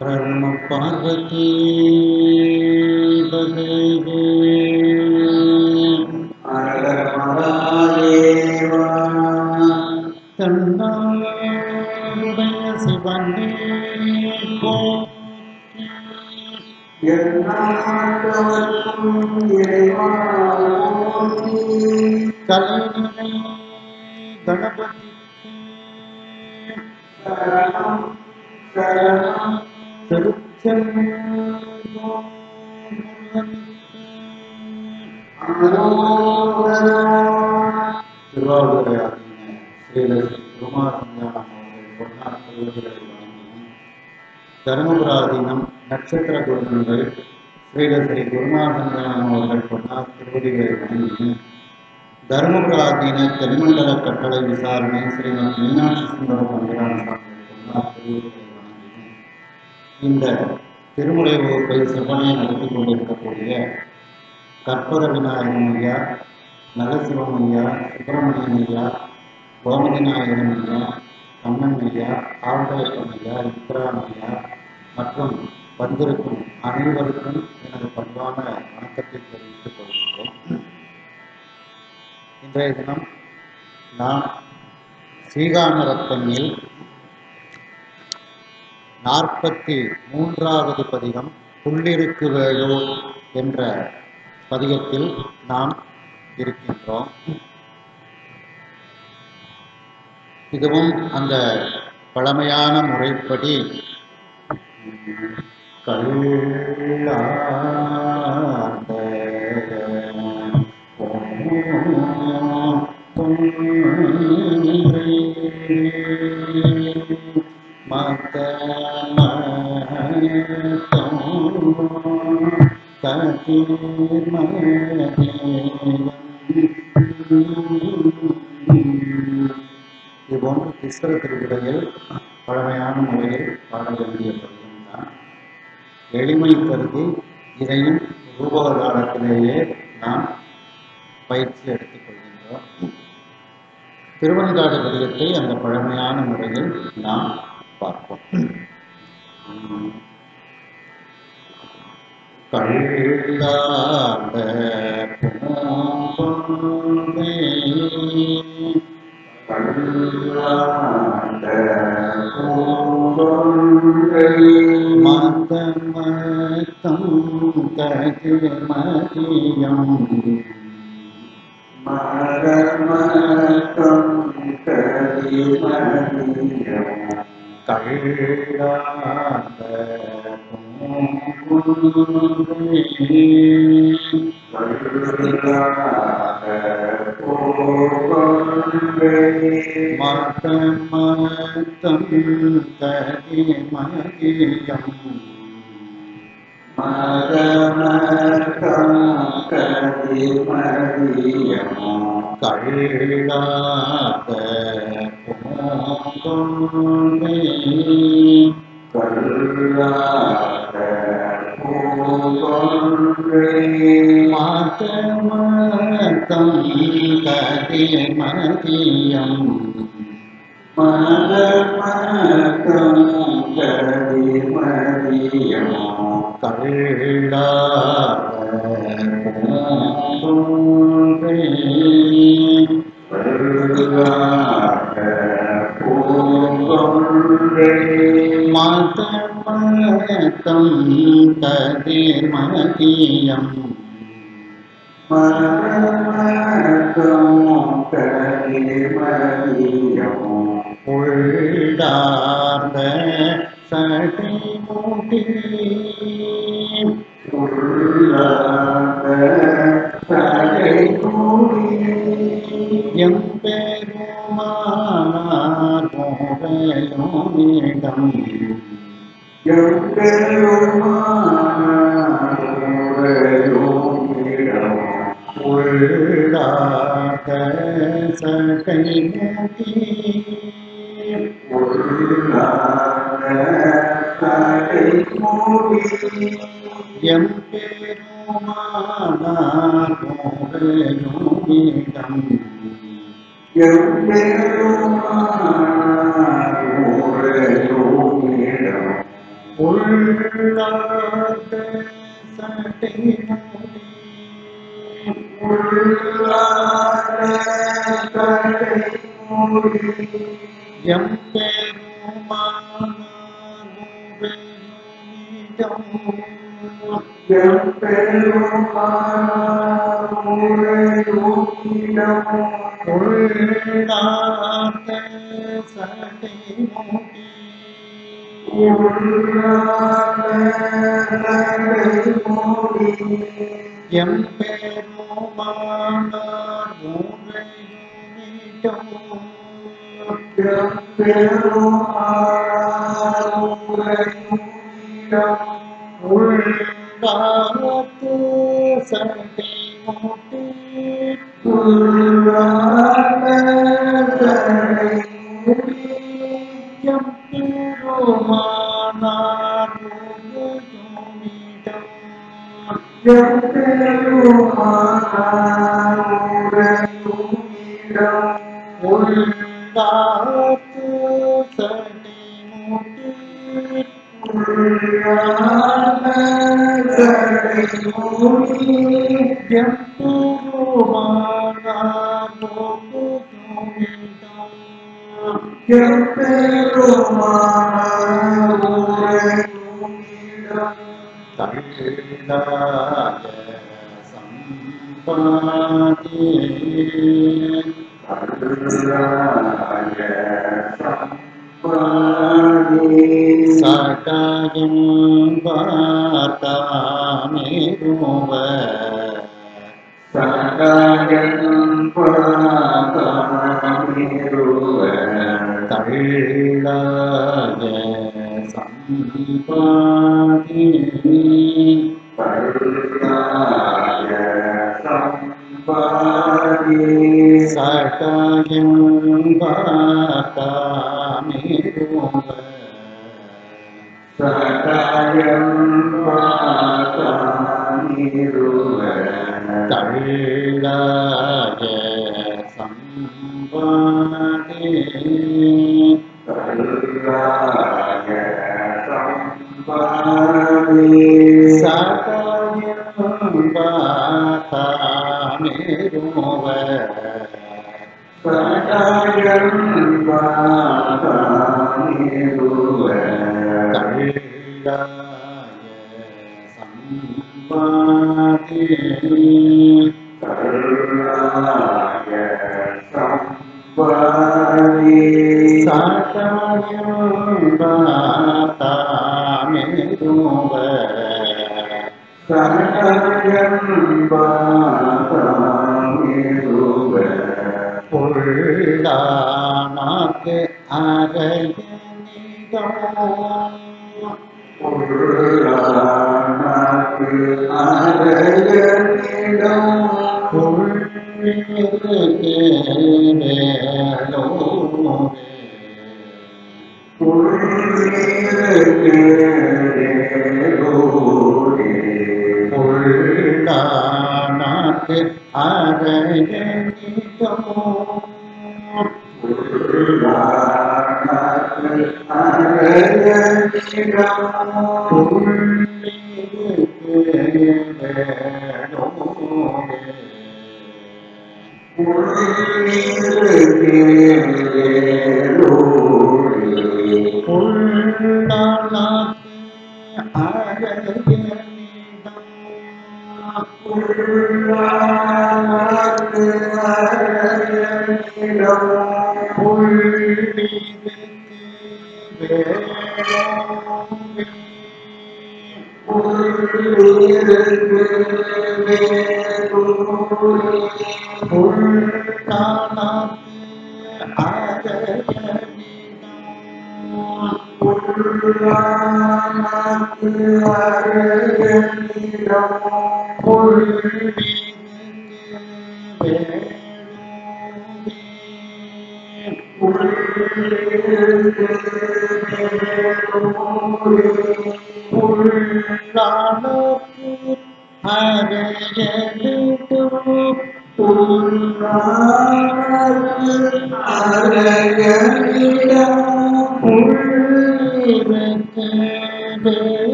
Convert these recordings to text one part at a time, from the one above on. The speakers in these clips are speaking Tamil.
परम पार्वती बदेवे महादेवा तन्नायुடைய சிவனே போற்றி எந்நாட்டவர்க்கும் இறைவா போற்றி கலைநிலை கணபதிக்கு சரணம் சரணம் திருச்செந்தூர் திருவாவூரையாகிய ஸ்ரீலஸ்ரீ குருமாசஞ்சானம் அவர்கள் பொன்னார் திருவடிகளை வழங்கியும் தருமபுராதீனம் நட்சத்திர குருமங்கள் ஸ்ரீலஸ்ரீ குருமாசஞ்சானம் அவர்கள் பொன்னார் திருவடிகளை வழங்கியும் தருமபுராதீன தென்மண்டல கட்டளை விசாரணை ஸ்ரீமத் மீனாட்சி சுந்தர பண்டிரான பொன்னார் திருவடிகளை வழங்கியும் இந்த திருமுறை வகுப்பை செவ்வனே நடத்தி கொண்டிருக்கக்கூடிய கற்பக விநாயகன் ஐயா, நரசிவம் ஐயா, சுப்பிரமணியன் ஐயா, கோமதி நாயகன் ஐயா, கண்ணன் ஐயா, ஆவடையப்பன் ஐயா, இப்ரான் ஐயா மற்றும் வந்திருக்கும் அனைவருக்கும் எனது பண்பான வணக்கத்தை தெரிவித்துக் கொள்கின்றேன். இன்றைய தினம் நான் ஸ்ரீகாமரத்தன்னில் 43வது பதிகம் புள்ளிருக்கு வேலூர் என்ற பதிகத்தில் நாம் இருக்கின்றோம். இதுவும் அந்த பழமையான முறைப்படி கல்லார்ந்த இதுபோன்று கிருஷ்ண திருவிடையில் பழமையான முறையில் பாட வேண்டிய பதிகம்தான். எளிமை கருதி இதையும் ரூபகாலத்திலேயே நாம் பயிற்சி எடுத்துக் கொள்கின்றோம். திருவெண்காடு பதிகத்தை அந்த பழமையான முறையில் நாம் பார்ப்போம். கல்லாத பூங்கொண்டே கல்லாத பூங்கொண்டே மதமதம் கதிர்மதியம் மதமதம் கதிர்மதியம் கல்லாத மதமதம் கதிர்மதியம் மதமதம் கதிர்மதியம் கல்லாத பூங்கொண்டே கல்லாத பூங்கொண்டே மதமதம் கதிர்மதியம் மதமதம் கதிர்மதியம் கல்லாத பூங்கொண்டே கல்லாத பூங்கொண்டே மதமதம் கதிர்மதியம் மதமதம் கதிர்மதியம் உள்ளார்ந்த சடைமுடி உள்ளார்ந்த சடைமுடி எம்பெருமானார் முறையோனிடம் எம்பெருமானார் முறையோனிடம் உள்ளார்ந்த சடைமுடி உள்ளார்ந்த சடைமுடி எம்பெருமானார் முறையோனிடம் எம்பெருமானார் முறையோனிடம் உள்ளார்ந்த சடை மூடி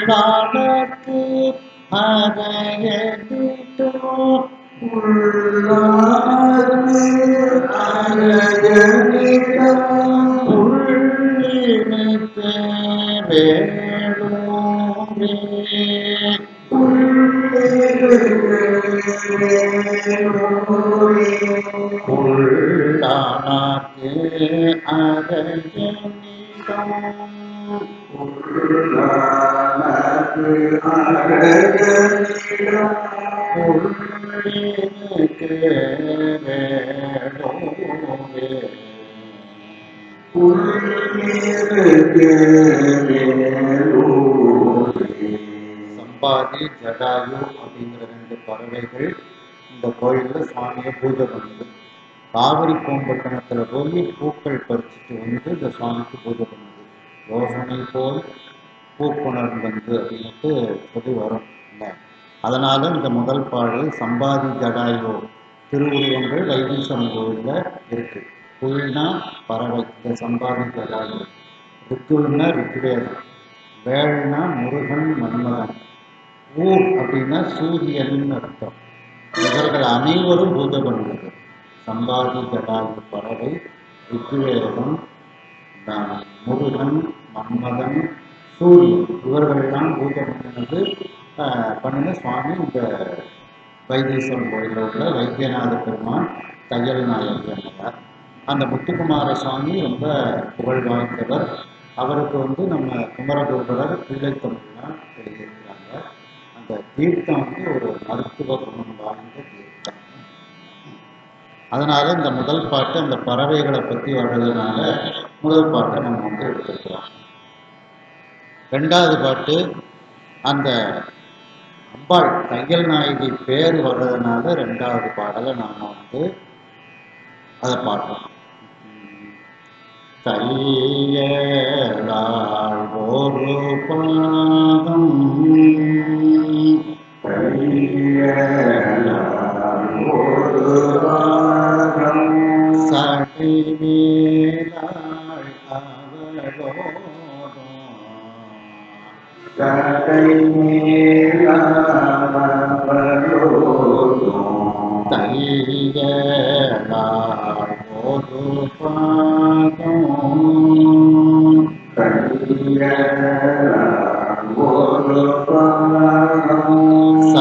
உள்ளானக்கு அறையடிட்டோ உள்ளினுக்கு வேளூரே உள்ளானக்கு அறையடிட்டோ சம்பாதி ஜடாயு அப்படிங்கிற 2 பறவைகள் இந்த கோயில்ல சுவாமியை பூஜை பண்ணுது. காவிரி பூம்பட்டினத்துல போய் பூக்கள் பறிச்சுட்டு வந்து இந்த சுவாமிக்கு பூஜை பண்ணுது. யோசனை போல் பூப்புணர்ந்தது அப்படின்ட்டு சொல்லி வரும் இல்லை. அதனால இந்த முதல் பாடல் சம்பாதி ஜடாயோ திருவுருவங்கள் வைத்தீஸ்வரன் கோவிலில் இருக்கு. புயல்னா பறவை, இந்த சம்பாதி ஜடாயோ. ரித்துன்னா ரித்துவேதம், வேள்னா முருகன் மன்மதன், ஊர் அப்படின்னா சூரியன் அர்த்தம். இவர்கள் அனைவரும் பூஜை பண்ணுவது. சம்பாதி ஜடாயு பறவை, ரித்துவேதம், முருகன் மன்மதன் சூரியன், இவர்கள்லாம் பூஜை பண்ணின சுவாமி இந்த வைத்தீஸ்வரன் கோயிலில் உள்ள வைத்தியநாத பெருமான் தையல் நாயகர். அந்த முத்துக்குமார சுவாமி ரொம்ப புகழ் வாய்ந்தவர். அவருக்கு நம்ம குமரகுருபரர் பிள்ளைத்தமிழ்லாம் எழுதியிருக்கிறாங்க. அந்த தீர்த்தம் ஒரு மருத்துவ குணம் வாய்ந்த தீர்த்தம். அதனால இந்த முதல் பாட்டு அந்த பறவைகளை பற்றி வர்றதுனால முதல் பாட்டை நம்ம எடுத்துக்கிறோம். 2வது பாட்டு அந்த அம்பாள் தையல் நாயகி பேர் வர்றதுனால 2வது பாடலை நாம் அதை பார்ப்போம். தையலாள் ஒரு பாதம் சடை மேலாள் அவளோடும் தையலாள் ஒரு பாதம்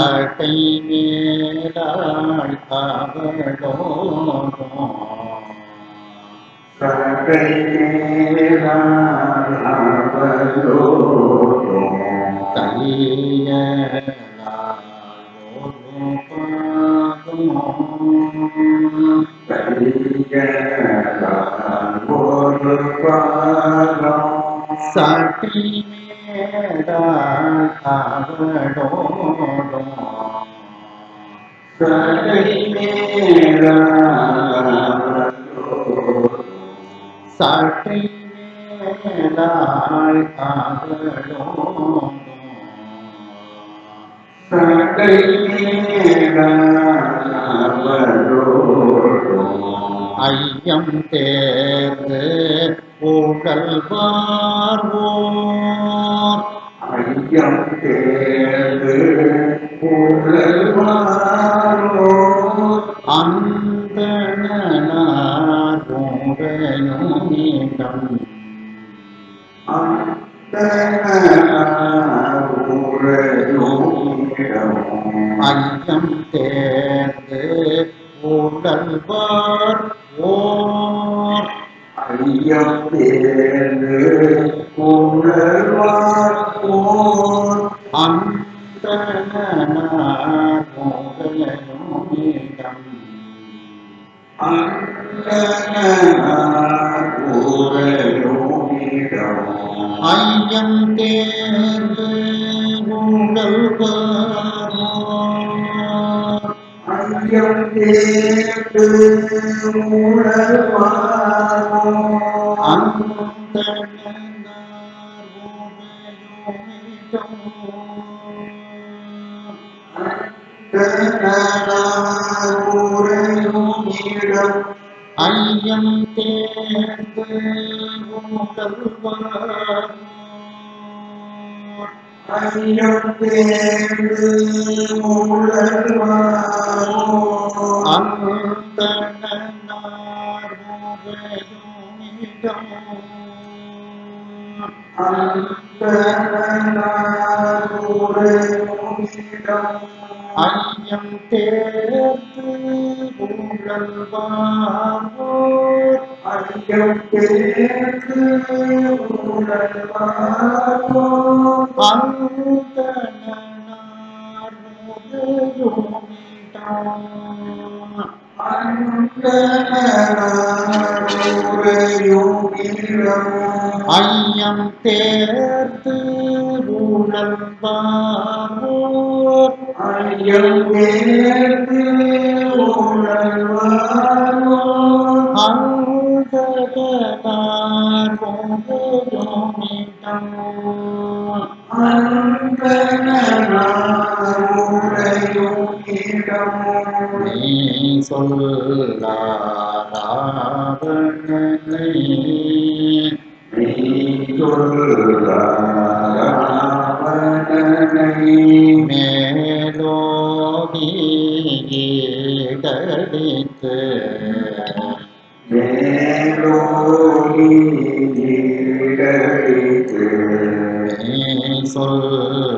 சடை மேலாள் அவளோடும் சாட்டி மேடாள் அவளோடும் சாட்டி மேடாள் அவளோடும் ஐயம் தேர்ந்து ஊழல்வார்வோர் ஐயம் தேர்ந்து ஊழல்வார்வோர் அந்தணனார் உடையும் இடம் ஐயம் தேர்ந்து ஊழல்வார் ஓர் ஐயம் தேர்ந்து ஊழல்வார் ஓர் அந்தணனார் உடையும் இடம் அந்தணனார் உடையும் இடம் ஐயம் தேர்ந்து ஊழல்வார் ஐயம் தேர்ந்து ஊழல்வார் அந்தணனார் உடையும் இடம் ஐயம் தேர்ந்து ஊழல்வார் ஐயம் தேர்ந்து மூலல்வாரோ அந்தணனார் முறையுமிடம் அந்தணனாருரையுமிடம் ஐயம் தேர்ந்து உழல்வாரோர் ஐயம் தேர்ந்து மூலல்வாரோ அந்தணனார் முறையுமிடம் அந்தணனாருரையுமிடம் ஐயம் தேர்ந்து உழல்வாரோர் ஐயம் தேர்ந்து மூலல்வாரோ அந்தணனார் முறையுமிடம் அந்தணனாருரையுமிடம் நீ சொல்லாராவணனை மெய்யொல்லாராவணனை மேலோடி ஈடடித்து மேலோடி ஈடடித்து நீ சொல்லாராவணனை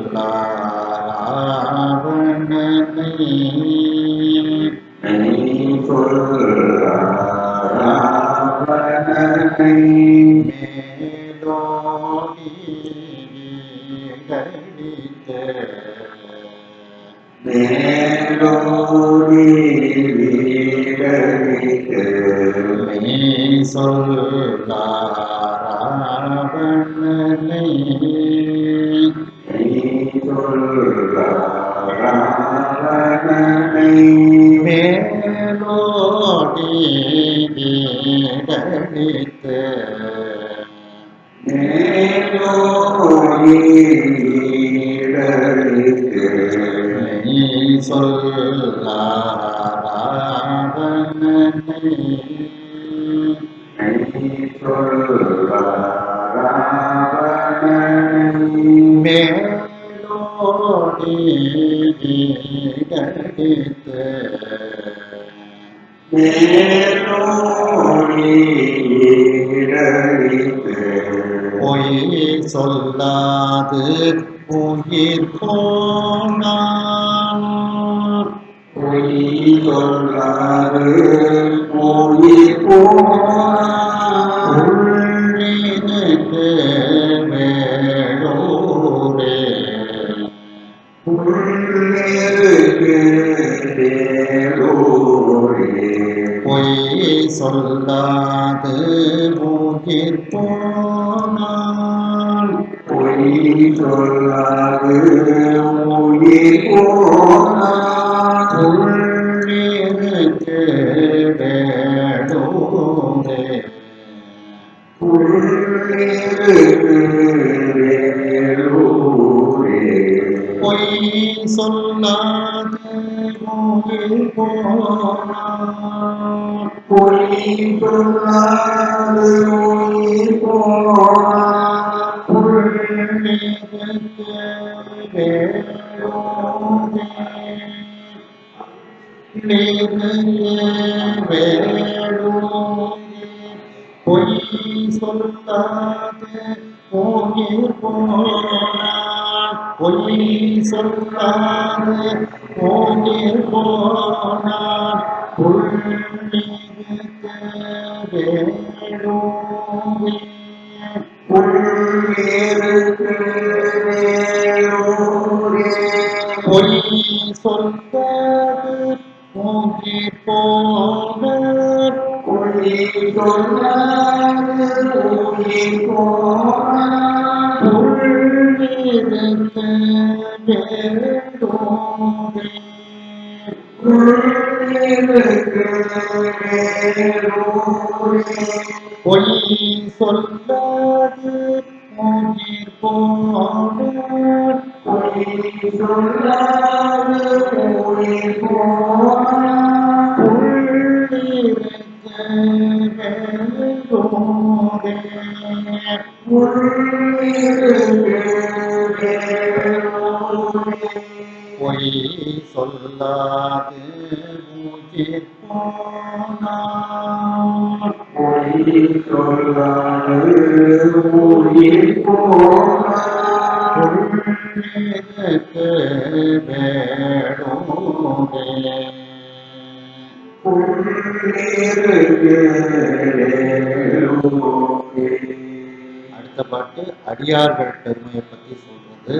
மெய்யொல்லாராவணனை மேலோடி ஈடடித்து மேலோடி ஈடடித்து நீ சொல்லாராவணனை மெய்யொல்லாராவணனை மேலோடி ஈடடித்து மேலோடி ஈடடித்து நீ சொல்லாராவணனை மேலோடி ஈடடித்து பொய் சொல்லாது உயிர் போனான் உள்ளினுக்கு வேளூரே பொய் சொல்லாது உயிர் போனான் உள்ளினுக்கு வேளூரே பொய் சொல்லாது உயிர் போனான் உள்ளினுக்கு வேளூரே பொய் சொல்லாது உயிர் போனான் பொய் சொல்லாது உயிர் போனான் உள்ளிருக்க வேளூரே பொய் சொல்லாது உயிர் போனான் உள்ளிருக்க வேளூரே பொய் சொல்லாது உயிர் போனான் உள்ளிருக்க வேளூரே சொல்லாது உயிர் போனான் பொய் சொல்லாது உயிர் போனான் புள்ளிருக்கு வேடோடே அடுத்த பாட்டு அடியார்கள் பெருமையை பற்றி சொல்றது.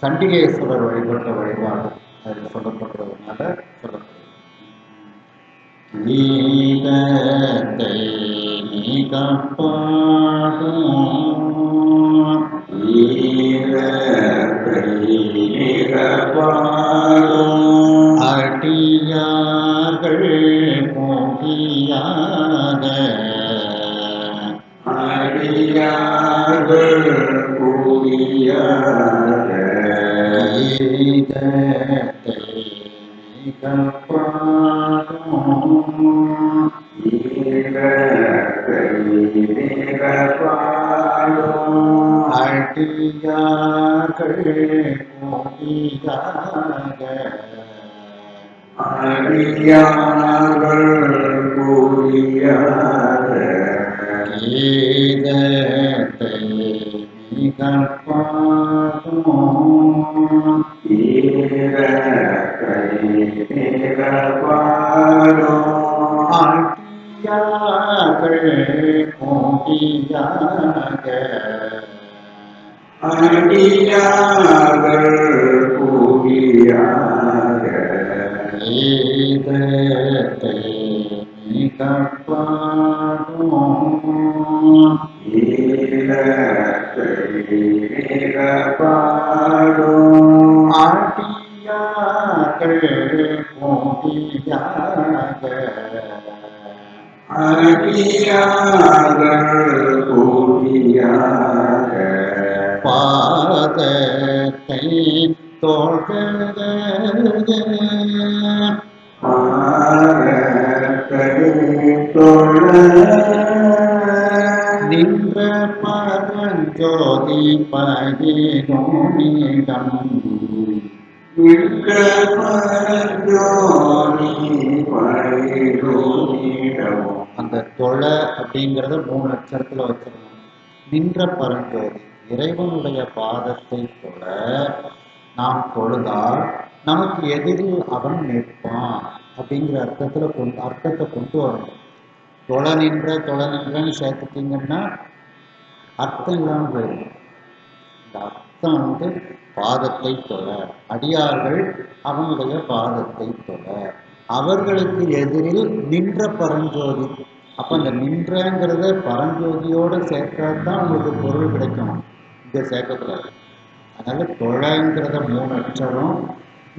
சண்டிகேஸ்வரர் வழிபட்ட வழிபாடு அதில் சொல்லப்படுறதுனால சொல்லப்படுது. கீதத்தை மிகப்பாடும் அடியார்கள் மோகியாக கீதத்தை மிகப்பாடும் அடியார்கள் மோகியாக கீதத்தை மிகப்பாடும் அடியார்கள் மோகியாக கீதத்தை மிகப்பாடும் அடியார்கள் மோகியாக பாதத்தை தோழக நின்ற பரஞ்சோதி பகினோனிடம் அந்த தொழ அப்படிங்கிறத 3 அச்சரத்துல வச்சிருக்கணும். நின்ற பரஞ்சோதி இறைவனுடைய பாதத்தை தொழ நாம் தொழுதால் நமக்கு எதிரில் அவன் நிற்பான் அப்படிங்கிற அர்த்தத்தை கொண்டு வரணும். தொழ நின்றன்னு சேர்த்துட்டீங்கன்னா அர்த்தம் இல்லாமல் போயிடும். இந்த அர்த்தம் வந்து பாதத்தை தொழ, அடியார்கள் அவனுடைய பாதத்தை தொழ, அவர்களுக்கு எதிரில் நின்ற பரஞ்சோதி. அப்ப அந்த நின்றங்கிறத பரஞ்சோதியோட சேர்க்காதான் உங்களுக்கு பொருள் கிடைக்கும், இங்க சேர்க்கக்கூடாது. அதனால தொழங்கிறத 3 அச்சரம்,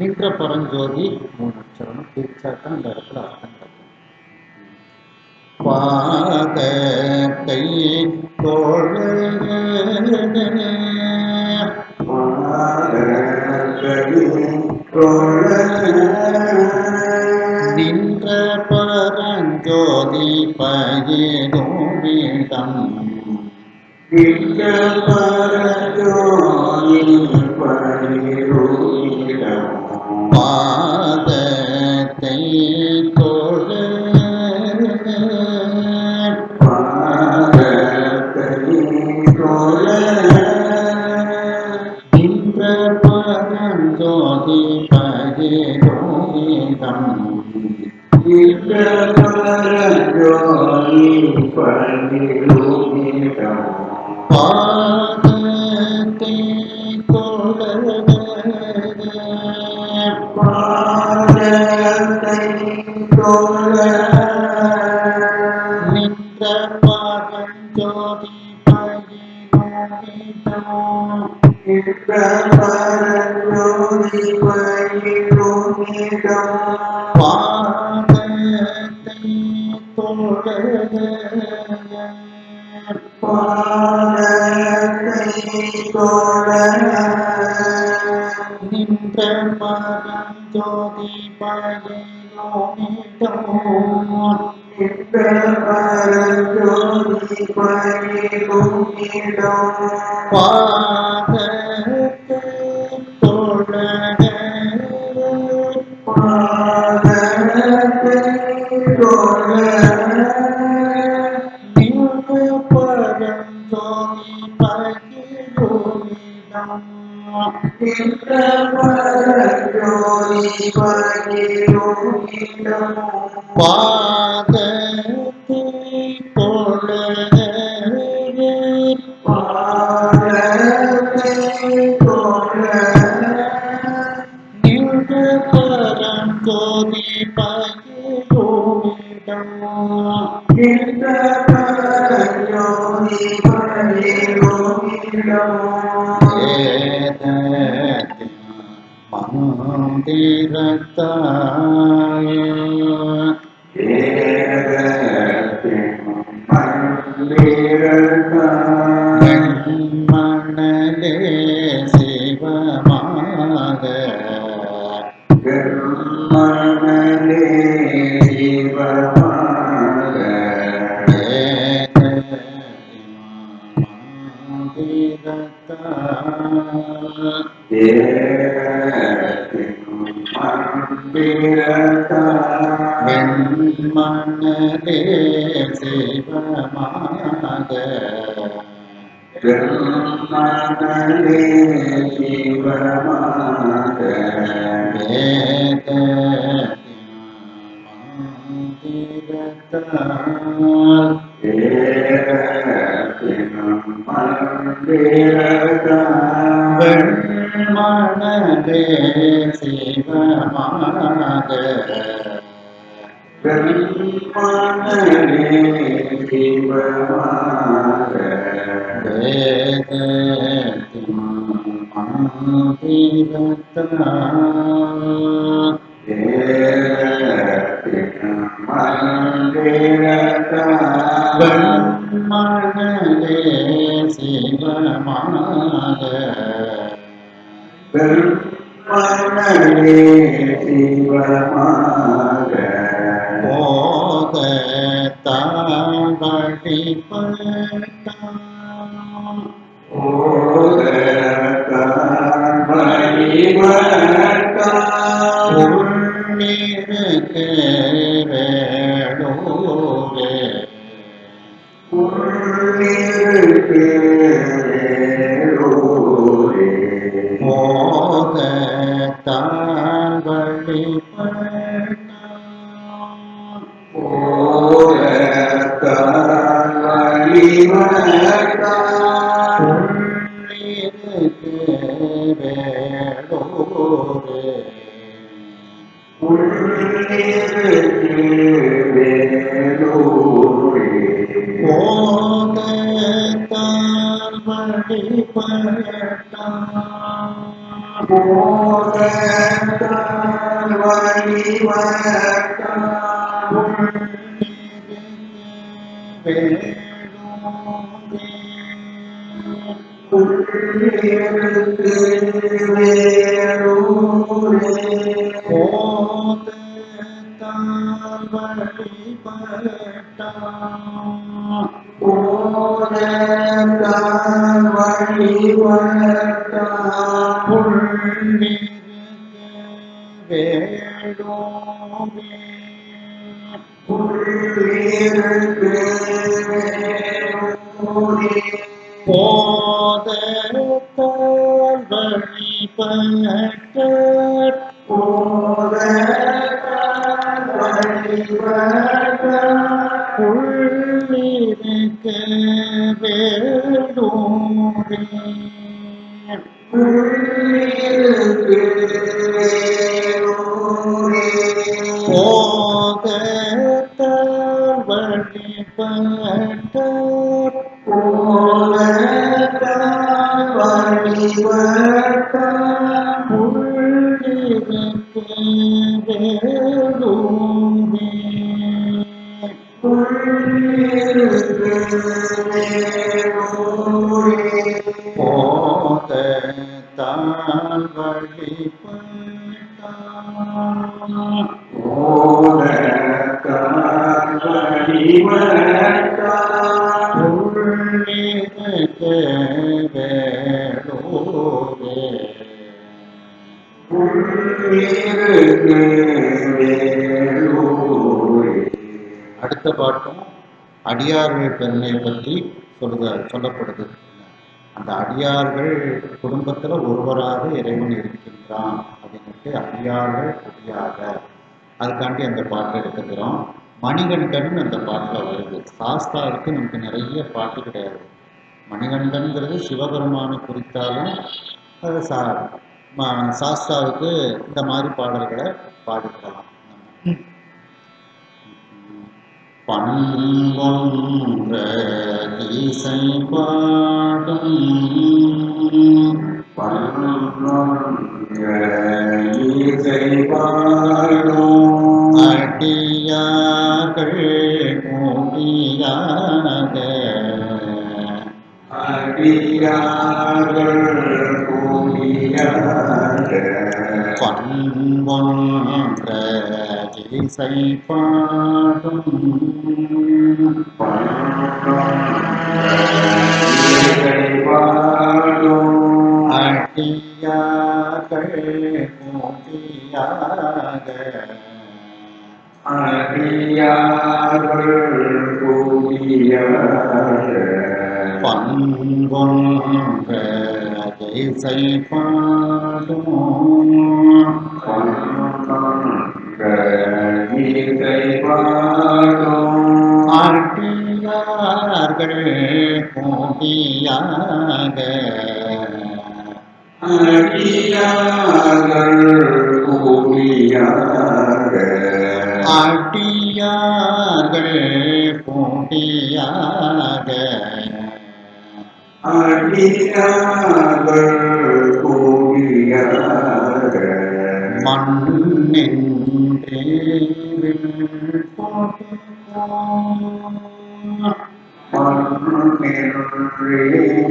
நின்ற பரஞ்சோதி 3 அச்சரம் பிரிச்சாதான் இந்த இடத்துல அர்த்தம் கிடைக்கும். பாதத்தை தோழ நின்ற பரஞ்சோதி பகினோனிடம் பாதத்தை தோழ நின்ற பரஞ்சோதி பகினோனிடம் பாதத்தை தோழ நின்ற பரஞ்சோதி பாதத்தை தோழ நின்ற பரஞ்சோதி பகினோனிடம் பாதத்தை தோழ பாதத்தை பொழுது நின்று பரம் ஜோதி பகிரோவிடம் மணலே சிவமாக வெண்மணலே சிவமாக வெண்மணலே சிவமாக வெண்மணலே சிவமாக போதத்தான் வழிபட்டான் உள்ளிருக்கு வேளூரே போதத்தான் வழிபட்டான் உள்ளிருக்கு வேளூரே போதத்தான் வழிபட்டான் போதத்தால் வழிபட்டார் உள்ளிருக்க வேளூரே போதத்தால் வழிபட்டார் உள்ளிருக்க வேளூரே போதத்தான் வழிபட்டான் உள்ளிருக்க வேளூரே அடுத்த பாட்டும் அடியார்கள் பெருமை பற்றி சொல்லப்படுது. அந்த அடியார்கள் குடும்பத்துல ஒருவராக இறைவன் இருக்கின்றான் அப்படின்ட்டு அடியார்கள் குடியாக அதுக்காண்டி அந்த பாட்டை எடுத்துக்கிறோம். மணிகண்டன் அந்த பாட்டுல வருது. சாஸ்தாவுக்கு நமக்கு நிறைய பாட்டு கிடையாது. மணிகண்டன்கிறது சிவபெருமானை குறித்தாலும் அது சாஸ்தாவுக்கு இந்த மாதிரி பாடல்களை பாடிக்கலாம். பண்பொன்ற ஈசை பாடும் ஈசை பாடும் அடியார்கள் மூடியாக அடியார்கள் கூடியாக பண்பொன்ற இசை பாடும் இசை பாடும் அடியார்கள் மூடியாக அடியார்கள் கூடியாக பண்பொன்ற இசை பாடும் இசை பாடும் அடியார்கள் கூடியாக அடியார்கள் கூடியாக அடியார்கள் கூடியாக அடியார்கள் கூடியாக மண்ணின்றே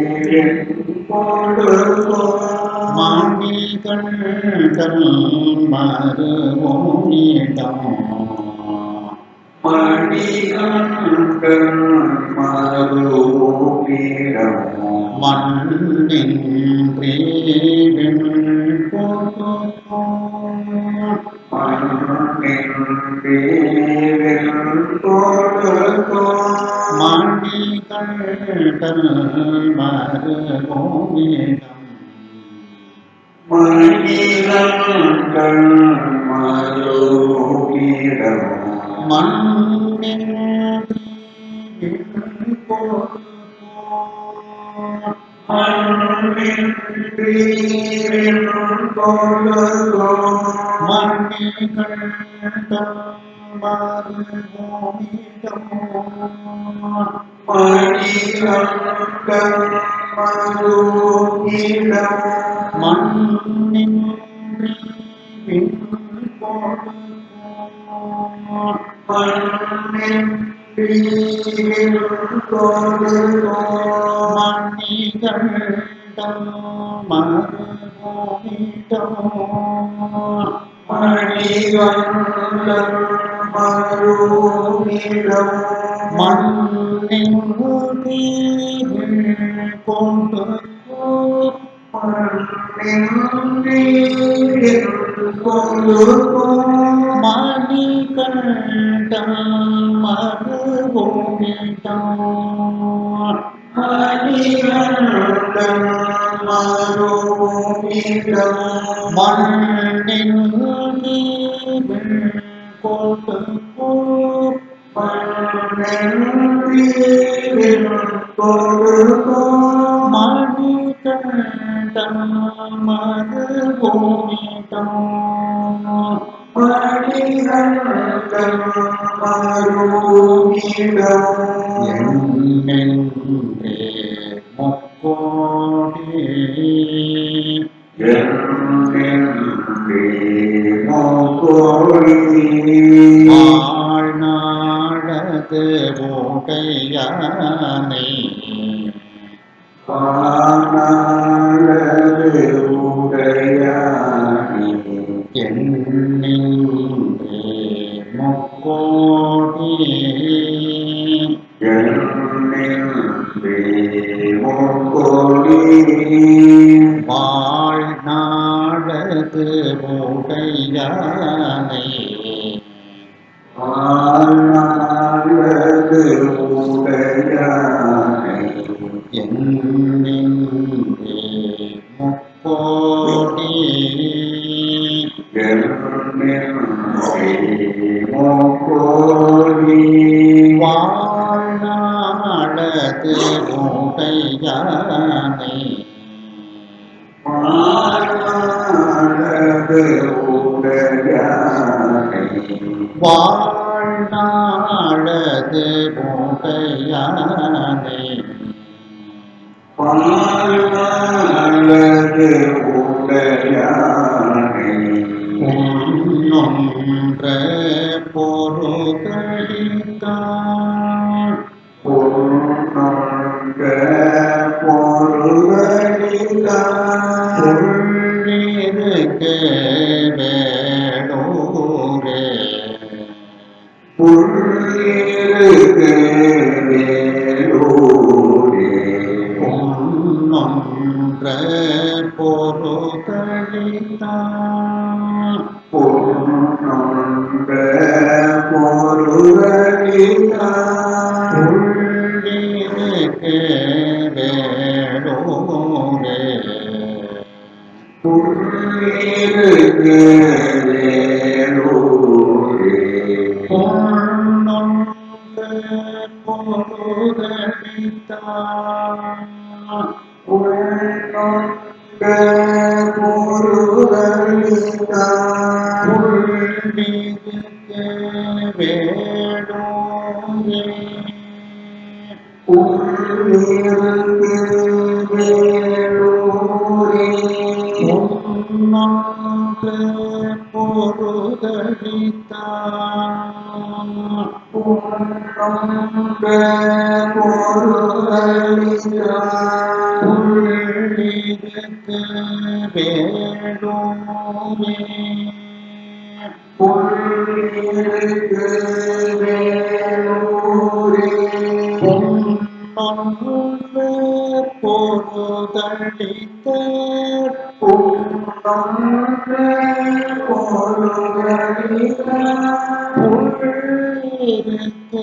மணிகண்டன் மறுவோனிடம் மணிகண்டன் மறுவோனிடம் மண்ணின்றே மணிகண்டன் மறுவோனிடம் மணிகண்டன் மறுவோனிடம் மண்ணின்றே மணிகண்டன் மறுவோனிடம் மணிகண்டன் மறுவோனிடம் மண்ணின்றே மணிகண்டன் மறுவோனிடம் மணிகண்டன் மறுவோனிடம் மண்ணின்றே கொண்டு மணிகண்டன் மறுவோனிடம் மணிகண்டன் மறுவோனிடம் மண்ணின்றே கொண்டு மணிகண்டன் மறுவோனிடம் மணிகண்டன் மறுவோனிடம் என்னென்றே முக்கோடி என்னென்றே முக்கோடி வாழ்நாளது உடையானை வானது உடையானே என்னென்றே முக்கோடி என்னென்றே முக்கோடி வாழ்நாளது உடையானை வானது உடையானே என்னென்றே கோடி வாழ்நாளது உடையானை வாழ்நாளது உடையானை உன்னொன்ற பொருதளித்தான் உள்ளிருக்க வேடோரே உன்னொன்ற பொருதளித்தான் உள்ளிருக்க வேடோரே பொன்னொன்ற பொருதளித்தான் உள்ளிருக்க வேடோரே பொன்னொன்ற பொருதளித்தான் உள்ளிருக்க வேடோரே பொன்னொன்ற பொருதளித்த உள்ளிருக்க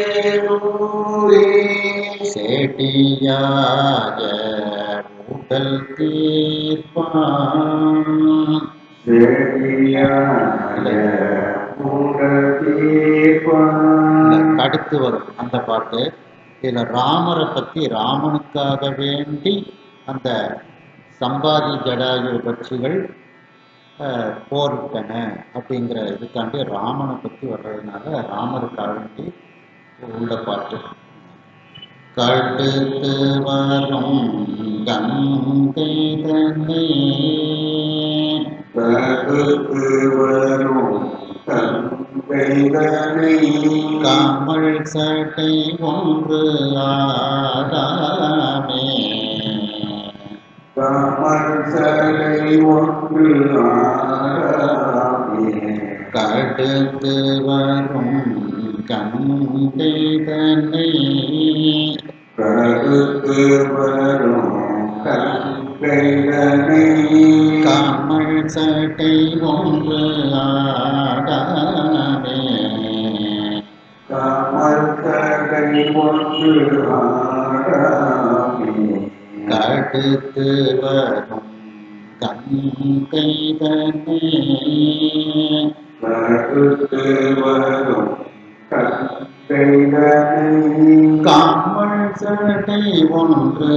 வேடோரே செடியாய உடல் தீர்ப்பான் அடுத்து வரும் அந்த பாட்டு. இதுல ராமரை பத்தி ராமனுக்காக வேண்டி அந்த சம்பாதி ஜடாயு கட்சிகள் போரிட்டன அப்படிங்கிற இதுக்காண்டி ராமனை பத்தி வர்றதுனால ராமருக்காக வேண்டி உள்ள பாட்டு. கடுத்து வரும் கங்கை தன்னை கமல் சட்டை ஒன்று ஆடாமே கடுத்து வரும் கங்கை தன்னை கமல் சட்டை ஒன்று ஆடாமே கடுத்து வரும் கங்கை தன்னை கமல் சட்டை ஒன்று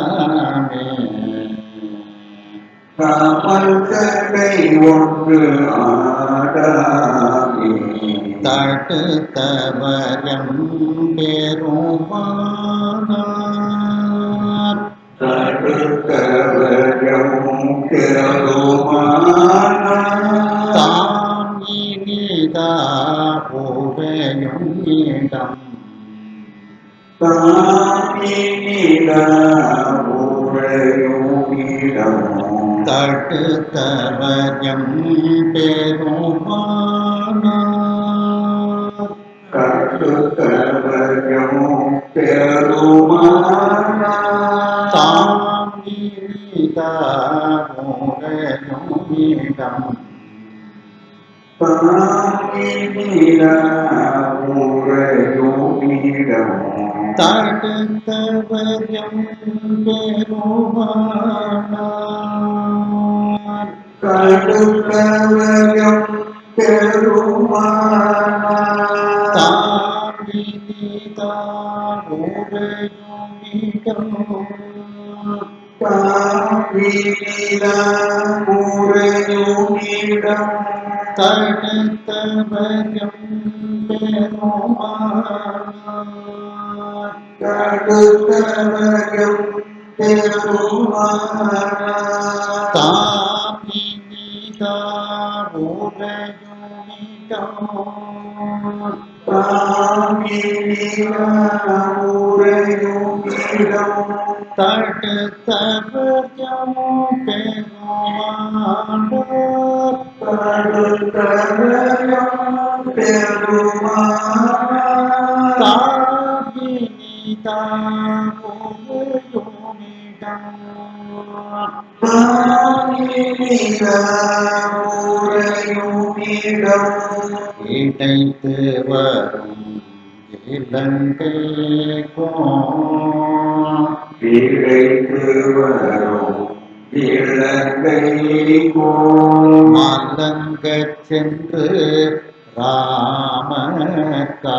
ஆடாமே கமல் சட்டை ஒன்று ஆடாமே தடுத்தவரம் பெருமானார் தாம் இனிதா உடையும் இடம் தடுத்தவரம் பெருமானார் பெருமானார் தாங்கினிதாமுடையுமிடம் தாங்கினிதாமுறையுமிடம் தடுத்தவயம் பெருமானார் கடுத்தவயம் பெருமானார் தாங்கினிதாமுடையுமிடம் தாங்கினிதாமுறையுமிடம் தடுத்தவயம் பெருமானார் கடுத்தவயம் பெருமானார் தாங்கினிதாமுடையுமிடம் தாங்கினிதாமுறையுமிடம் தடுத்தவயம் பெருமானார் கடுத்தவயம் பெருமானார் தாங்கினிதாமுறையுமிடம் இடைத்து வரும் இலங்கை கிடைத்து வரும் இலங்கை கோன் மலங்கச் சென்று ராமக்கா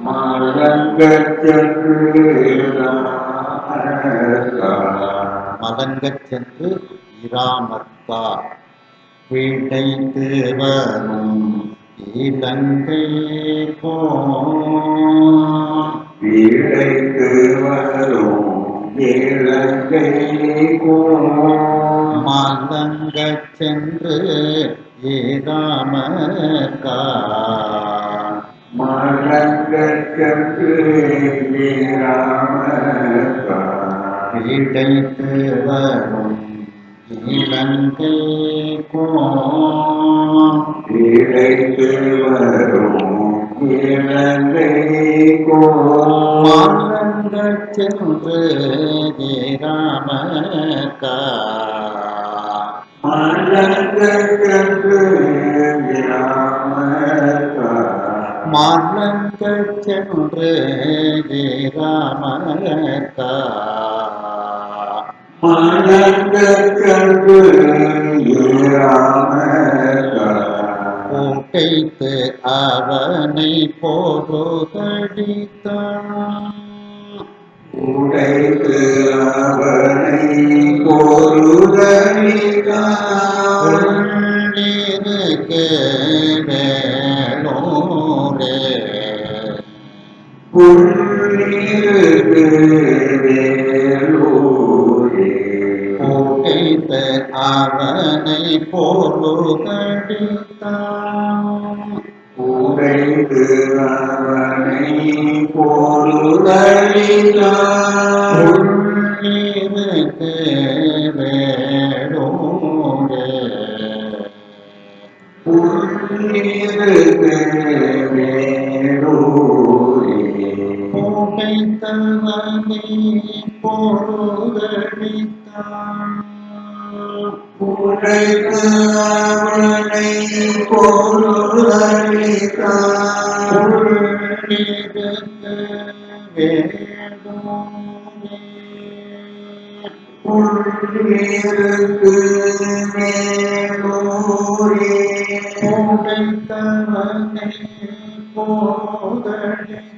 மலங்கச் சென்று மலங்கச் சென்று இராமர்கா கிடைத்து வரும் இலங்கை கிடைத்து வரும் இலங்கை கோன் மலங்கச் சென்று இராமர்கா மலங்கச் சென்று ராமக்கா கிடைத்து வரும் இலங்கை கிடைத்து வரும் இலங்கை கோன் மலங்கச் சென்று இராமர்கா மலங்கச் சென்று ராமக்கா மலங்கச் சென்று இராமர்கா மலங்கச் சென்று ராமக்கா கோட்டைத்து அவனை பொருதடித்தான் உடைத்து அவனை பொருதடித்தான் உள்ளிருக்கு வேளோரே உள்ளிருக்கு வேலூரே கோட்டைத்து அவனை பொருதடித்தான் உடைத்து அவனை பொருதடித்தான் உள்ளிருக்கு வேளோரே உள்ளிருக்கு வேலூரே கோட்டைத்தவனை பொருதடித்தான் உடைத்து அவனை பொருதடித்தான் உள்ளிருக்கு வேளோரே உள்ளிருக்கு வேலூரே கோட்டைத்தவனை பொருதடித்தான்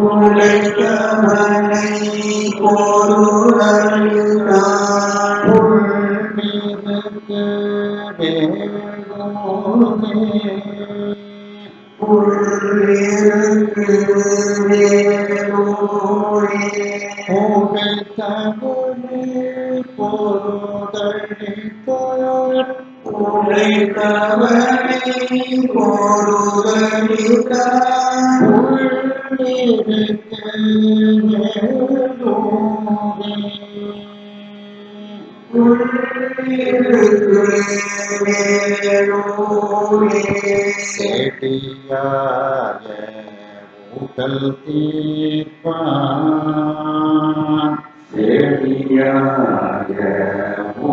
உடைத்தவனை பொருதடித்தான் உள்ளிருக்கு வேளோரே உள்ளிருக்கு வேலூரே கோட்டைத்தவனை பொருதடித்தான் உடைத்தவனை பொருதடித்தான் உள்ளிருக்கு வேளோரே உள்ளிருக்கு வேலூரே செடியாய ஊட்டல் தீர்ப்பான் செடியாக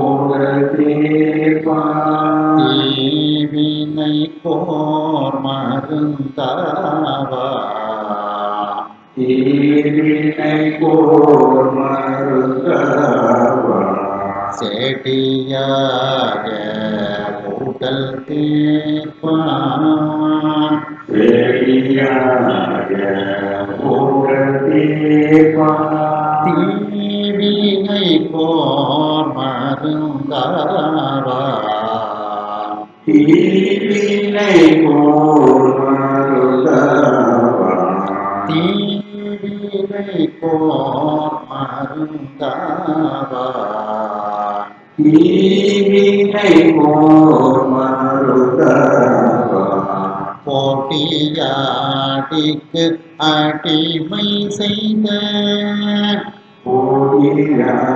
ஊடல் தீர்ப்பான் தீவினை போர் மருந்தாவா தீவினை போர் மருந்தவா செடியாக ஊட்டல் தீர்ப்பான் செடியாக ஊடல் தீர்ப்பான் தீவினை போர் மருந்தாவா தீவினை போர் மருந்தவா தீவினை போர் மருந்தாவா தீவினை போர் மருந்தவா போட்டியாடிக்கு அடிமை செய்த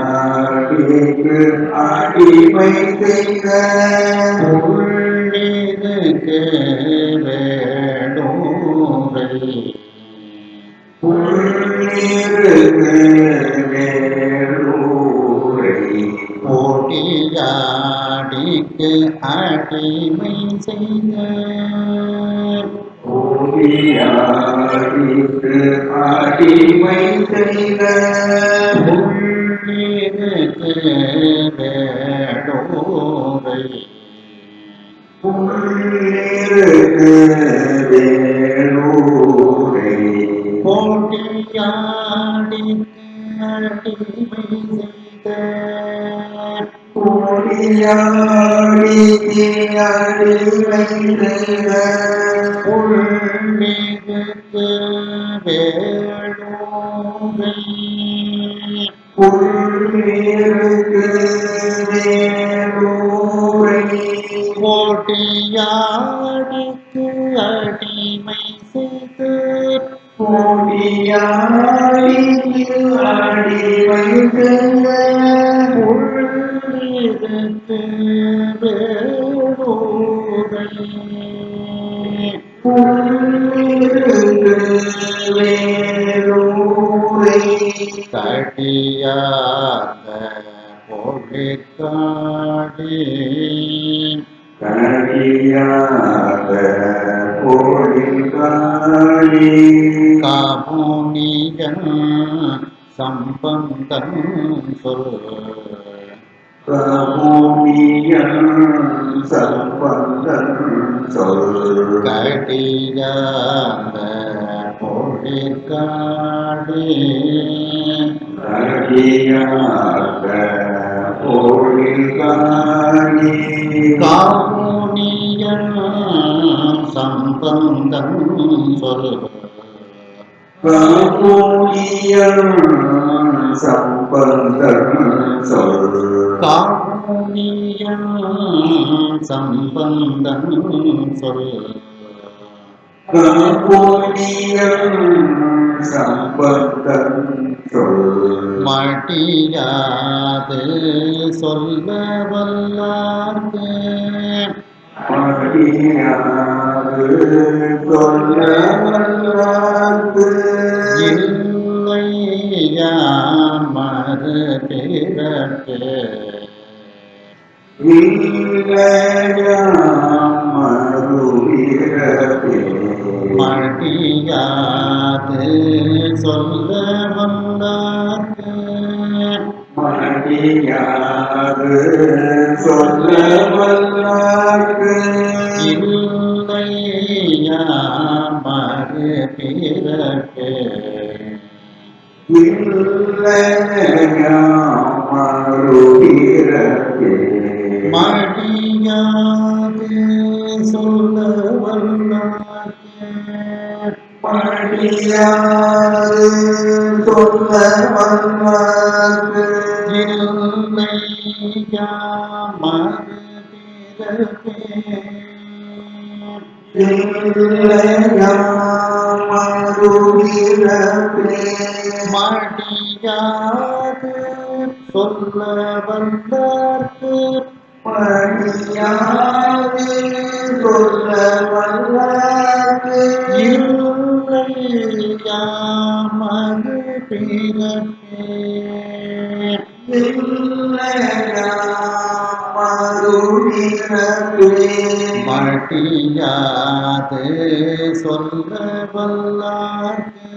போடியாடிக்கு அடிமை செய்த உள்ளிருக்கு வேடூரை உள்ளிருக்கு வேலூரை போட்டியாடிக்கு அடிமை செய்த போடியாடிக்கு அடிமை செய்த உள்ளிருக்கு வேடூரை உள்ளிருக்கு வேலூரை போட்டியாடிக்கு அடிமை செய்த போடியாடிக்கு அடிமை செய்த உள்ளிருக்கு வேடூரை உள்ளிருக்கு வேலூரை போட்டியாடிக்கு அடிமை செய்து போடியாடிக்கு அடிமை செய்த உள்ளிருக்கு வேடூரை உள்ளிருக்கு வேலூரை கடியாத பொழிற்காடி கடியாத கோடிக்காடி காமுனியன் சம்பந்தன் சொல் கமோனியன் சம்பந்தன் சொல் கடியாத பொழிற்காடி கடியாத கோடிக்காடி காமுனியன் சம்பந்தன் சொல் கமோனியன் சம்பந்தன் சொல் காமுனியன் சம்பந்தன் சொல் கமோனியன் சம்பந்தன் சொல் மடியாது சொல்ல வல்லார்க்கு மடியாது சொல்ல வல்லார்க்கு இல்லையா மறு பிறப்பு இல்லையாம் மறுபிறப்பே. மடியாது சொல்ல வல்லார்க்கு மடியாது சொல்ல வல்லார்க்கு இல்லையா மறு பிறப்பு இல்லையாம் மறுபிறப்பே. மடியாது சொல்ல வல்லார்க்கு மடியாது சொல்ல வல்லார்க்கு இல்லையா மறு பிறப்பே இல்லையாம் மறுபிறப்பே. மடியாது சொல்ல வந்தார்க்கு மடியாது சொல்ல வல்லார்க்கு இல்லையா இல்லையாமது பிறப்பே மடியாது சொல்ல வல்லார்க்கு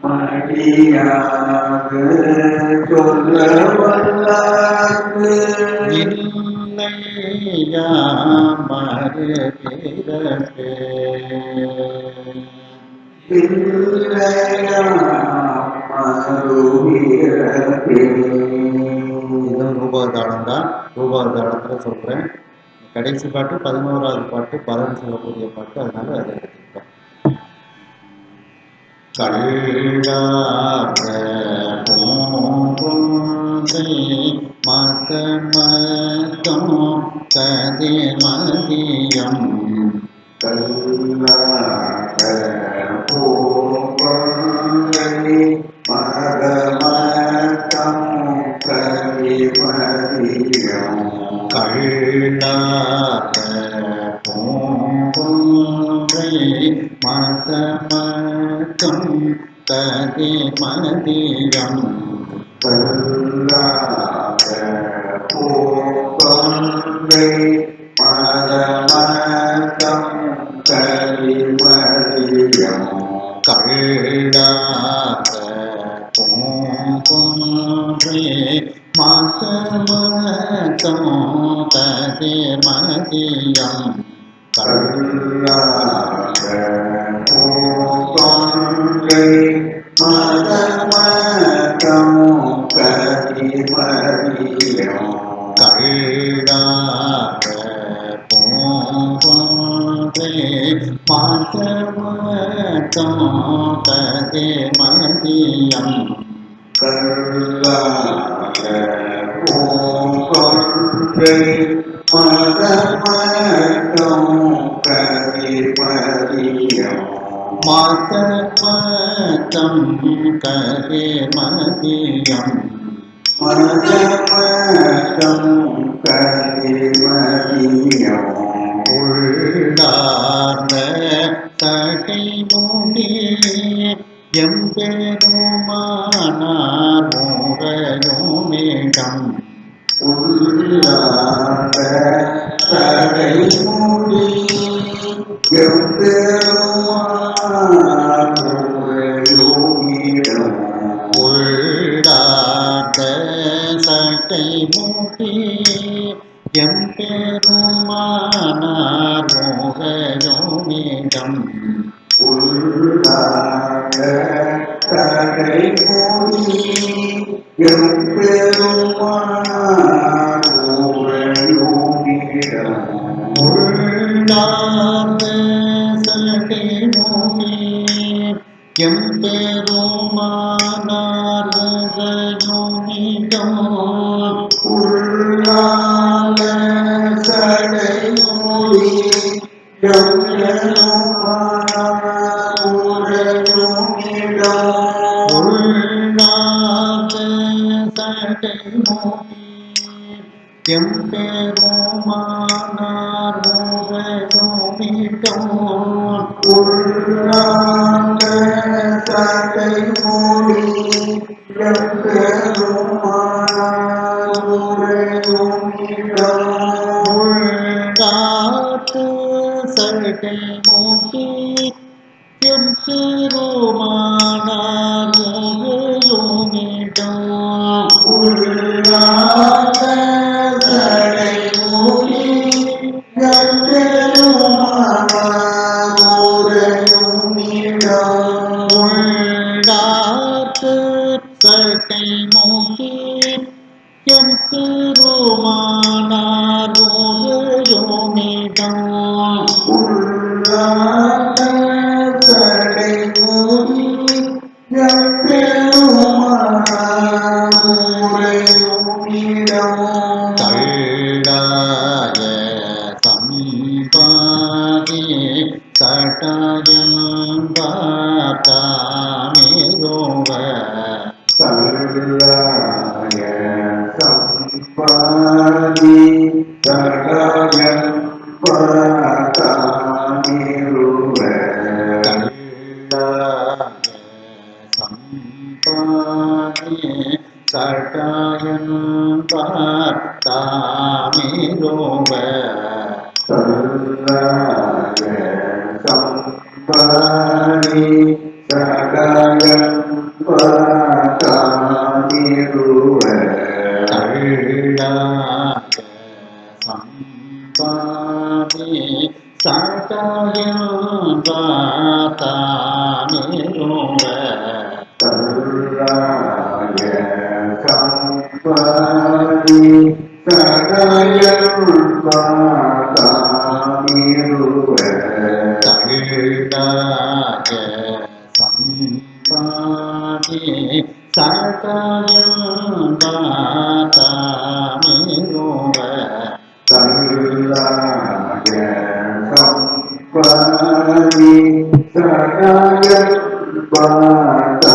மடியாது சொல்ல வல்லார்க்கு இல்லையாமது பிறப்பே இதுவும் ரூபதாளம் தான். ரூபதாளத்தில் சொல்கிறேன். கடைசி பாட்டு 11வது பாட்டு பலன் சொல்லக்கூடிய பாட்டு, அதனால அதை எடுத்துக்கிட்டோம். கள்ளாக பூங்குன்றை மதமதம் கதிமதியம் கள்ளாக பூங்குன்றை மதமதம் கதிமதியம் கள்ளாக பூங்குன்றை மதமதம் கதிமதியம் கள்ளாக பூங்குன்றை மதமதம் கதிமதியம் கள்ளாக பூங்குன்றை மதமதம் கதிமதியம் கள்ளாக பூங்குன்றை மதமதம் கதிமதியம் கள்ளாக பூங்குன்றை மதமதம் கதிமதியம் கள்ளாக பூங்குன்றை மதமதம் கதிமதியம் மதமதம் கதிமதியம் மதமதம் கதிமதியம் உள்ளார்ந்த தடை மூடி எம்பெருமானார் முறையோமிடம் உள்ளார்ந்த தடை மூடி எம்பெருமானார் முறையோமிடம் உள்ளார்ந்த சட்டை மூடி எம்பெருமானார் முறையோமிடம் உள்ளார்ந்த தடை மூடி எம்பெருமானார் முறையோமிடம் உள்ளார்ந்த சட்டை மூடி எம்பெருமானார் முறையோமிடம் உள்ளார்ந்த தடை மூடி எம்பெருமானார் முறையோமிடம் உள்ளார்ந்த சட்டை மூடி எம்பெருமானார் முறையோமிடம் உள்ளார்ந்த தடை மூடி எம்பெருமானார் முறையோமிடம் உள்ளார்ந்த சட்டை மூடி எம்பெருமானார் முறையோமிடம் உள்ளார்ந்த தடை மூடி எம்பெருமானார் முறையோமிடம் உள்ளார்ந்த சட்டை மூடி எம்பெருமானார் முறையோமிடம் உள்ளார்ந்த தடை மூடி எம்பெருமானார் முறையோமிடம் கள்ளாய சம்பாதி சட்டயம்பாத்தாமிரோவ கள்ளாய சம்பாதி சடயம் பதாமிருவ கள்ளாய சகாயன்பார் தாமிரோவ கல்லாய சம்பாணி சகாயம் பாதாமிருவ கள்ளாய சம்பாதி சகாயன்பார் தாமிரோவ கல்லாய சம்பாணி சகாயம் பாதாமிருவ கள்ளாய சம்பாதி சகாயன்பார் தாமிரோவ கல்லாய சம்பாணி சகாயம் பாதாமிருவ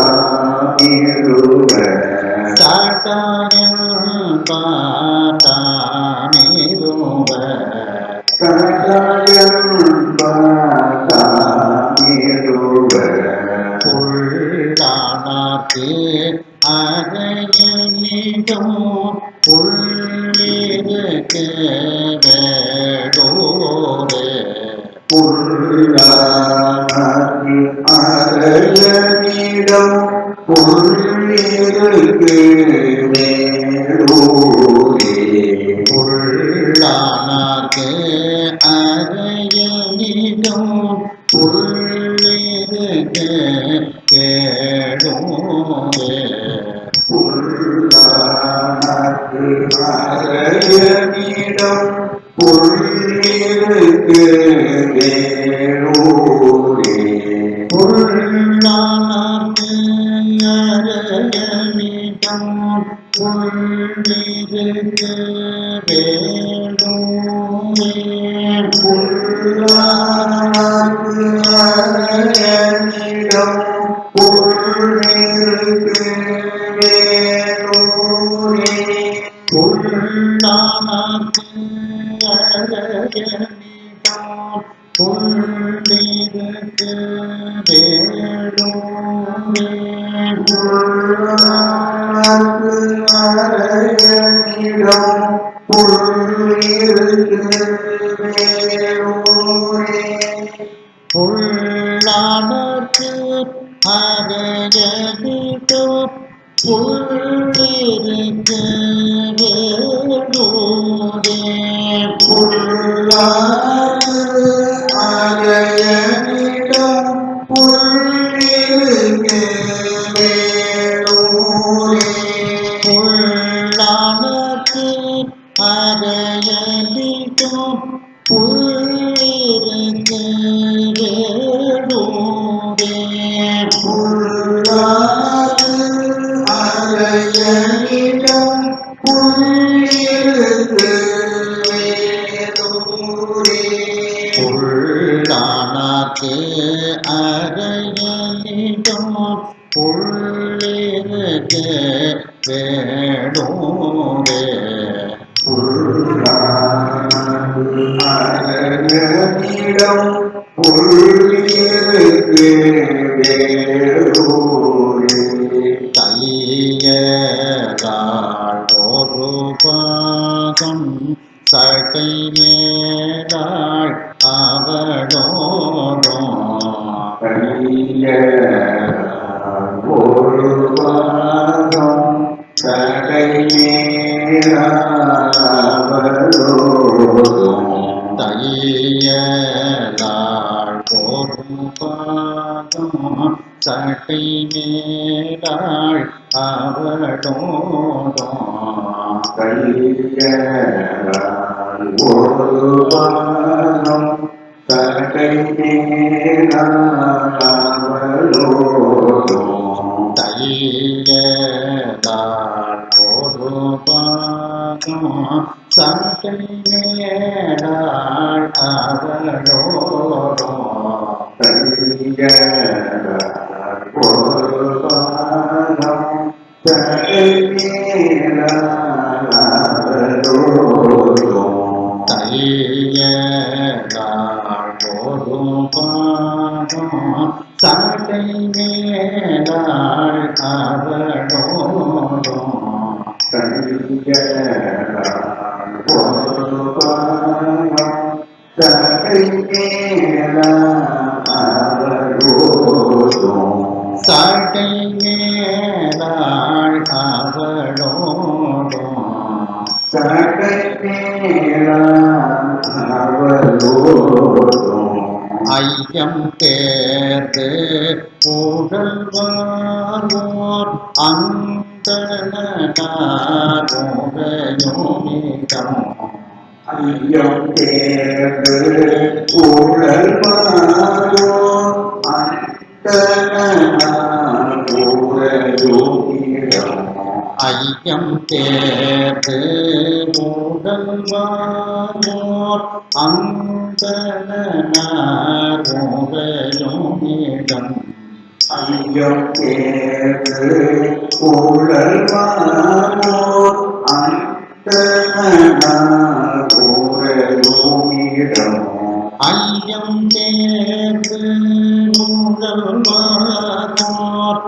சகாயன்பார் தாமிரோவ சகாயம் பாதாமிருவ புல்லானாக்கு அரையனிடம் புள்ளிருக்கு வேடோரே புல்லானாக்கு அரையனிடம் புள்ளிருக்கு வேடோரே புல்லானாக்கு அரையனிடம் புள்ளிருக்கு வேடோரே புல்லானாக்கு அரையனிடம் புள்ளிருக்கு வேடோரே புல்லானாக்கு அரையனிடம் புள்ளிருக்கு வேடோரே புல்லானாக்கு அரையனிடம் புள்ளிருக்கு வேடோரே புல்லானாக்கு அரையனிடம் புள்ளிருக்கு வேடோரே புல்லானாக்கு அரையனிடம் புள்ளிருக்கு வேடோரே புல்லானாக்கு அரையனிடம் புள்ளிருக்கு வேடோரே புல்லானாக்கு அரையனிடம் புள்ளிருக்கு வேடோரே புல்லானாக்கு அரையனிடம் புள்ளிருக்கு வேடோரே புல்லானாக்கு அரையனிடம் புள்ளிருக்கு வேடோரே புல்லானாக்கு அரையனிடம் புள்ளிருக்கு வேடோரே புல்லானாக்கு அரையனிடம் புள்ளிருக்கு வேடோரே தையலாள் ஒரு பாகம் சகை மேலாள் அவளோடும் ஒரு பாகம் சகை மேலாவலோடும் தையலாள் ஒரு பாகம் சகை மேலாள் அவளோடும் ஒரு பாகம் சகை மேலாவலோடும் தையலாள் ஒரு பாகம் சகை மேலாள் அவளோடும் ஒரு பாகம் சகை மேலாவலோடும் தையலாள் ஒரு பாகம் சகை மேலாள் அவளோடும் சாட்டை மேலாள் அவளோடும் ஐயம் தேர்ந்து புகழ்வாரோர் அந்தனோடையோனிடம் ஐயம் தேர்ந்து புகழ்வாரோ ஐயம் தேர்ந்து புகழ்வாரோர் அந்தனோடையோனிடம் ஐயம் தேர்ந்து புகழ்வாரோ ஐயம் தேர்ந்து புகழ்வாரோர்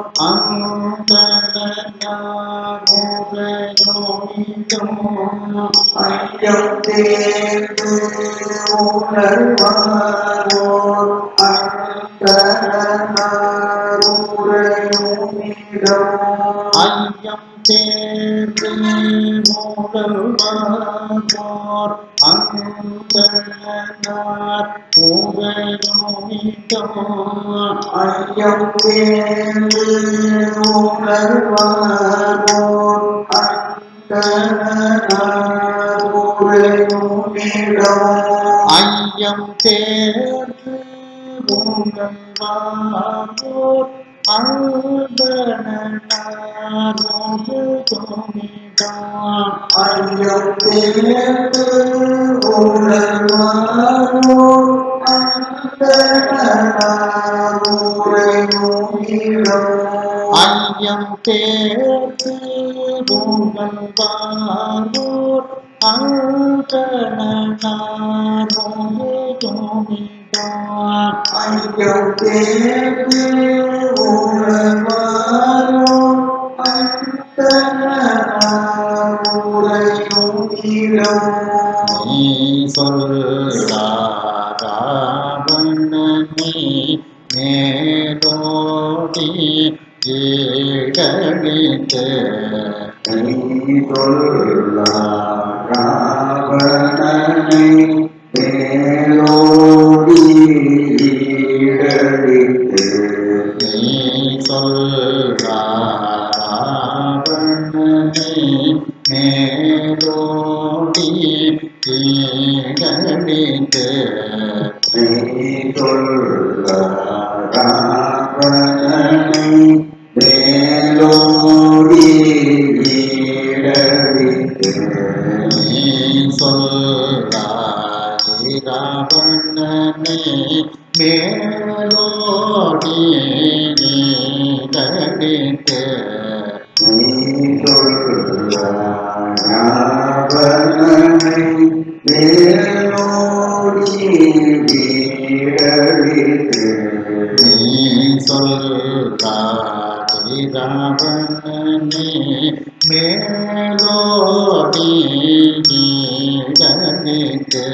அந்தனோடையோனிடம் ஐயம் தேர்ந்து புகழ்வாரோ ஐயம் தேர்ந்து புகழ்வாரோர் அந்தனார் புகழோனிடம் ஐயம் தேர்ந்து புகழ்வாரோ ஐயம் தேர்ந்து புகழ்வாரோர் அந்தனார் ஐயம் தேர்ந்து புகழ்வாரோ ஐயம் தேர்ந்து புகழ்வாரோர் அந்தனார் ஐயம் தேர்ந்து புகழ்வாரோ நீ சொல்லாதவனே மேலோடி ஈடழித்து நீ சொல்லாதவனே மேலோடி ஈடழித்து நீ சொல்லாதவனே மேலோடி ஈடழித்து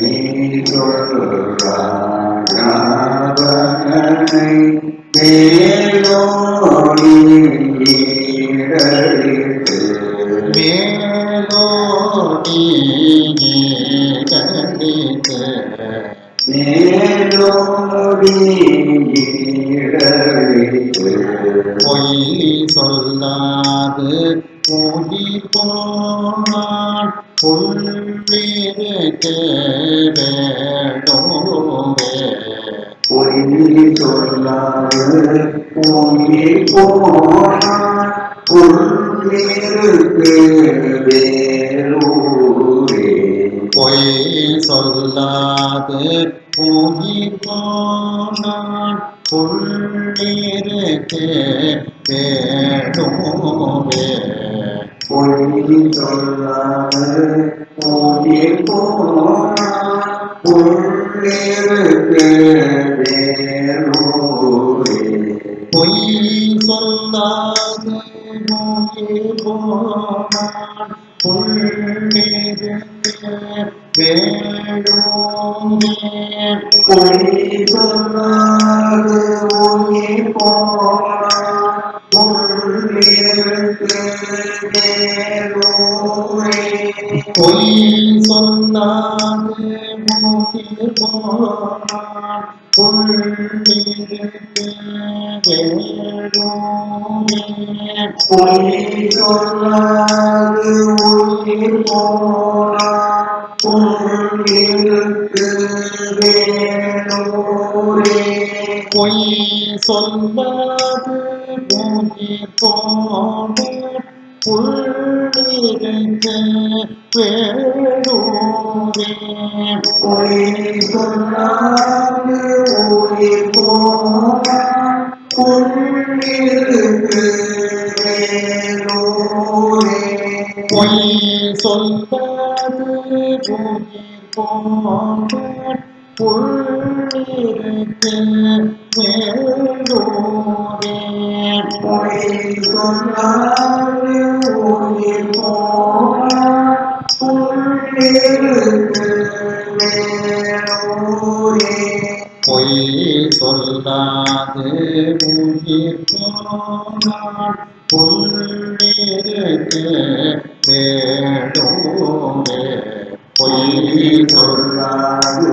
நீ சொல்லாதவனே மேலோடி ஈடழித்து மேலோடி ஈடழித்து பொய் சொல்லாது பொய் போனான் புள்ளிருக்கு வேடோவே பொய் சொல்லாது பொய் போனான் புள்ளிருக்கு வேடோவே பொய் சொல்லாது பொய் போனான் வேலூரே பொய் சொல்லாது மூக்கில் போனான் புள்ளிருக்கு வேலூரே பொய் சொல்லாது உயிர் போனான் புள்ளிருக்கு வேலூரே பொய் சொல்லாது மூக்கில் போனான் புள்ளிருக்கு வேலூரே பொய் சொல்லாது உயிர் போனான் புள்ளிருக்கு வேலூரே பொய் சொல்லாது உயிர் போனான் புள்ளிருக்கு வேலூரே பொய் சொல்லாது உயிர் போனான் புள்ளிருக்கு வேலூரே பொய் சொல்லாது உயிர் போனான் புள்ளிருக்கு வேலூரே பொய் சொல்லாது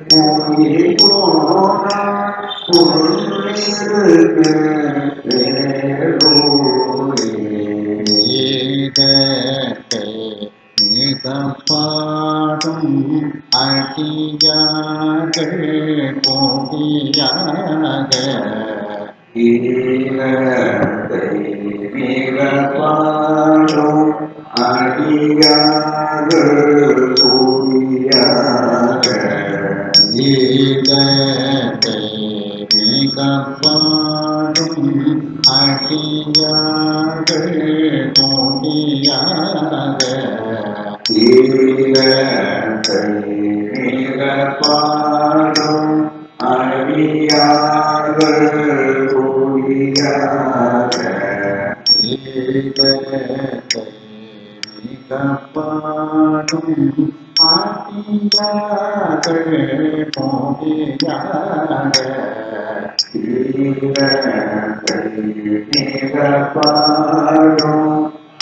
உயிர் போனான் புள்ளிருக்கு வேலூரே ஈதத்தை மிக பாடும் அடியார்கள் கோடியாக ஈழத்தை மிக பாடும் அடியார்கள் கூடியாக ஈதத்தை மிக பாடும் அடியார்கள் கோடியாக ஈழத்தை மிக பாடும் அடியார்கள் கூடியாக ஈதத்தை மிக பாடும் அடியார்கள் கோடியாக ஈழத்தை மிக பாடும்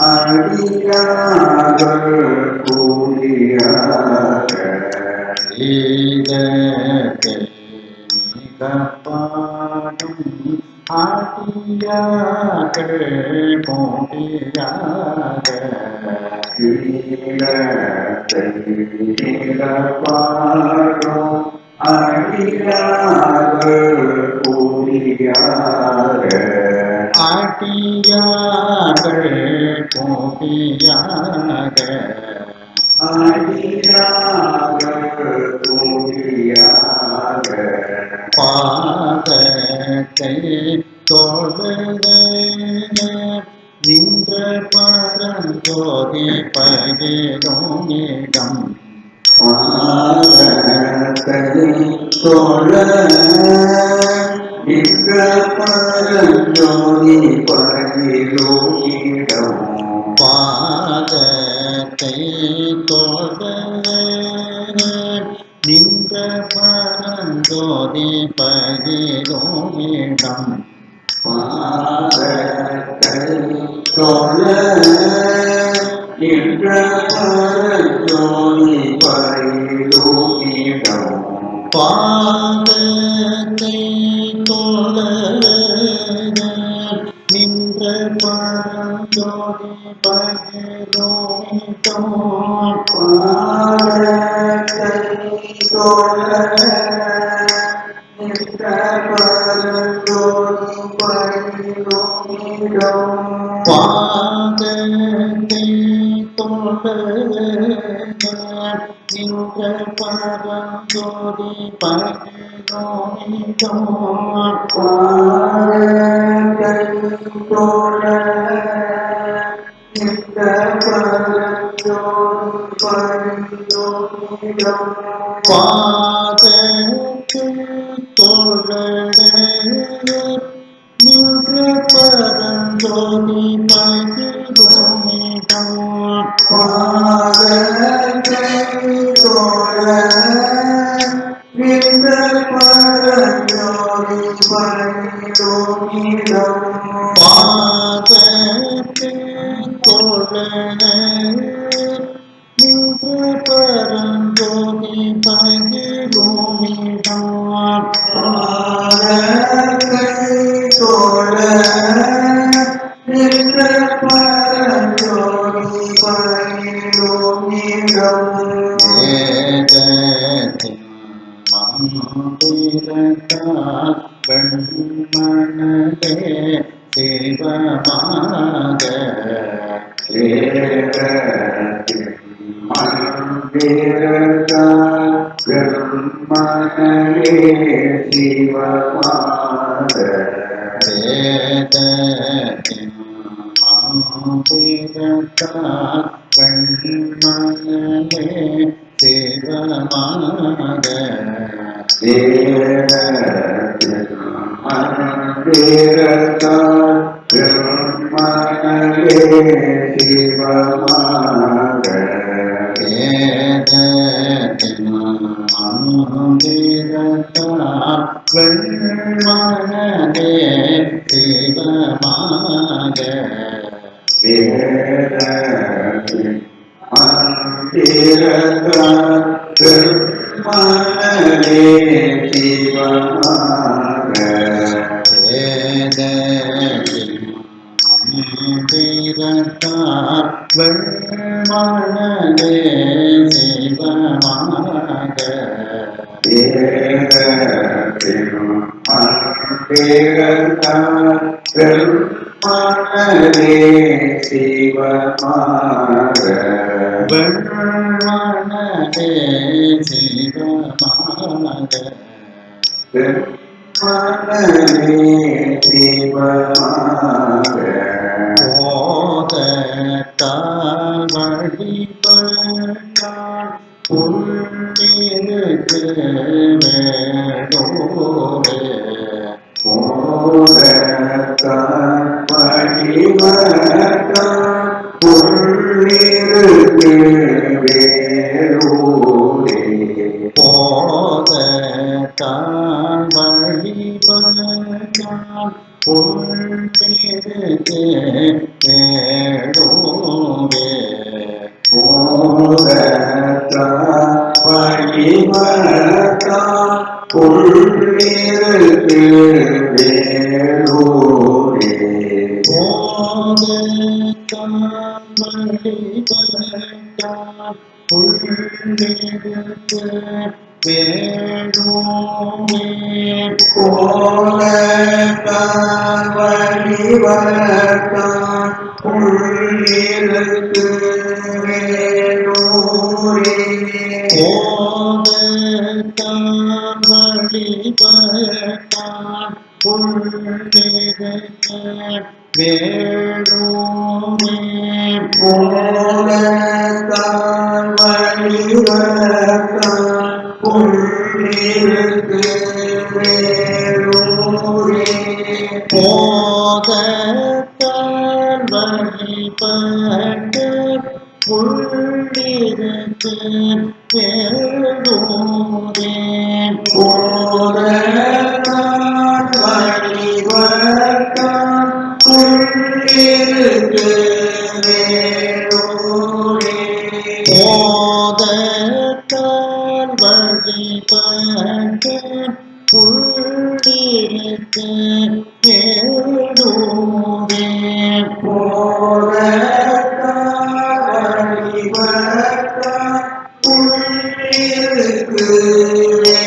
அடியார்கள் கூடியாக ஈதத்தை மிக பாடும் அடியார்கள் கோடியாக ஈழத்தை மிக பாடும் அடியார்கள் கூடியாக அடியார்கள் கோடியாக அடியார்கள் கூடியாக பாதத்தை தொழுத நின்ற பரஞ்சோதி பகிரோனிடம் பாதத்தை தொழ நின்ற பரஞ்சோதி பகிரோனிடம் பாதத்தை தொழ நின்ற பரஞ்சோதி பகிரோனிடம் பாதத்தை தொழ நின்ற பரஞ்சோதி பகிரோனிடம் பாதத்தை தொழ நின்ற பரஞ்சோதி பகிரோனிடம் பாதத்தை தொழ நின்ற பரஞ்சோதி பகிரோனிடம் பாதத்தை தொழ நின்ற பரஞ்சோதி பகிரோனிடம் பாதத்தை தொழ நின்ற பரஞ்சோதி பகிரோனிடம் பாதத்தை தொழ நின்ற பரஞ்சோதி பகிரோனிடம் பாதத்தை தொழ நின்ற பரஞ்சோதி பகிரோனிடம் பாதத்தை தொழ நின்று பரஞ்சோதி பகிலோமிதான் தோழ நின்ற பரஞ்சோதி பகிலோமிடம் வேதத்தின் மந்திரத்தால் வெண்மணலே சிவமாக வேதத்தின் மந்திரத்தால் வெண்மணலே சிவமாக வேதத்தின் மந்திரத்தால் வெண்மணலே சிவமாக மந்திரத்தால் வெண்மணலே சிவமாக வெண்மணலே சிவமாக போதத்தால் வழிபட்டால் புள்ளிருக்கு வேடோரே போதத்தால் வழிபட்டால் புள்ளிருக்கு வேடோரே புள்ளிருக்கு வேடோரே போதத்தால் வழிபட்டால் புள்ளிருக்கு வேடோரே போதத்தால் வழிபட்ட புள்ளிருக்கு வேடோரே போதத்தால் வழிபட்ட புள்ளிருக்கு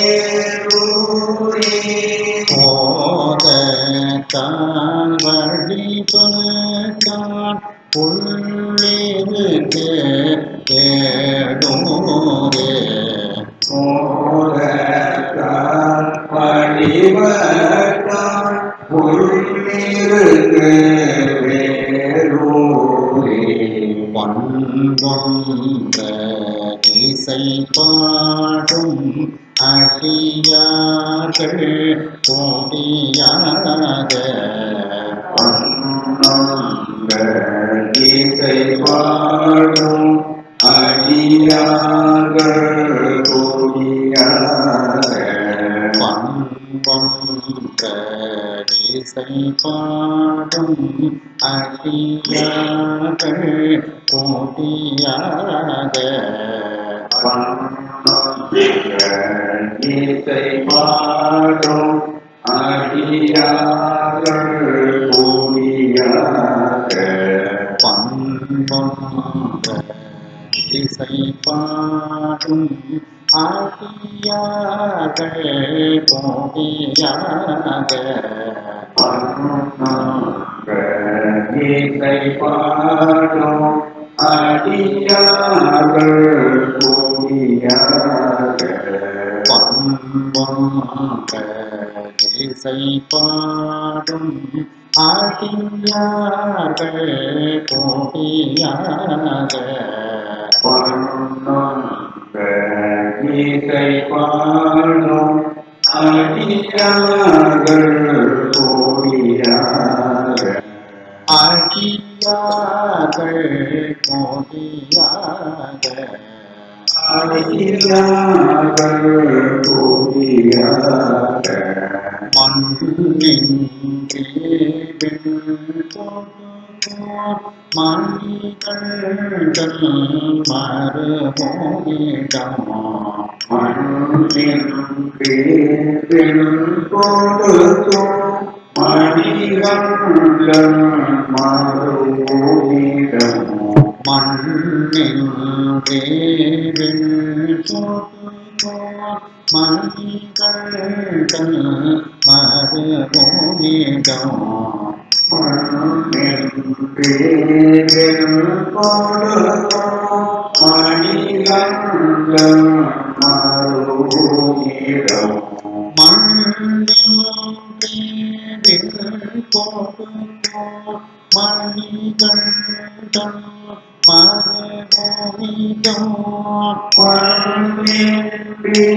வேடோரே போதத்தால் வழிபட்டால் புள்ளிருக்கு வேடோரே பண்பொன்ற இசை பாடும் அடியார்கள் கோடியாக இசை பாடும் அடியார்கள் கோடியாக பண்பொன்ற இசை பாடும் அடியார்கள் கோடியாக இசை பாடும் அடியார்கள் கோடியாக பண்பொன்ற இசை பாடும் அடியார்கள் கோடியாக இசை பாடும் அடியார்கள் கோடியாக பண்பொன்ற இசை பாடும் அடியார்கள் கோடியாக இசை பாடும் அடியார்கள் கோடியாக அடியார்கள் கோடியாக அடியார்கள் கோடியாக மண்ணின்றி மணிகண்டன் மறுமோனிடம் மண்ணின்றி கொடுக்கும் மணிகண்டன் மறுமோனிடம் மண்ணின்றி மணிகண்டன் மறுமோனிடம் மண்ணின்றி கொடுக்கும் மணிகண்டன் மறுமோனிடம் மண்ணின்றி கொடுக்கும் மணிகண்டன் மறுமோனிடம் மண்ணின்றி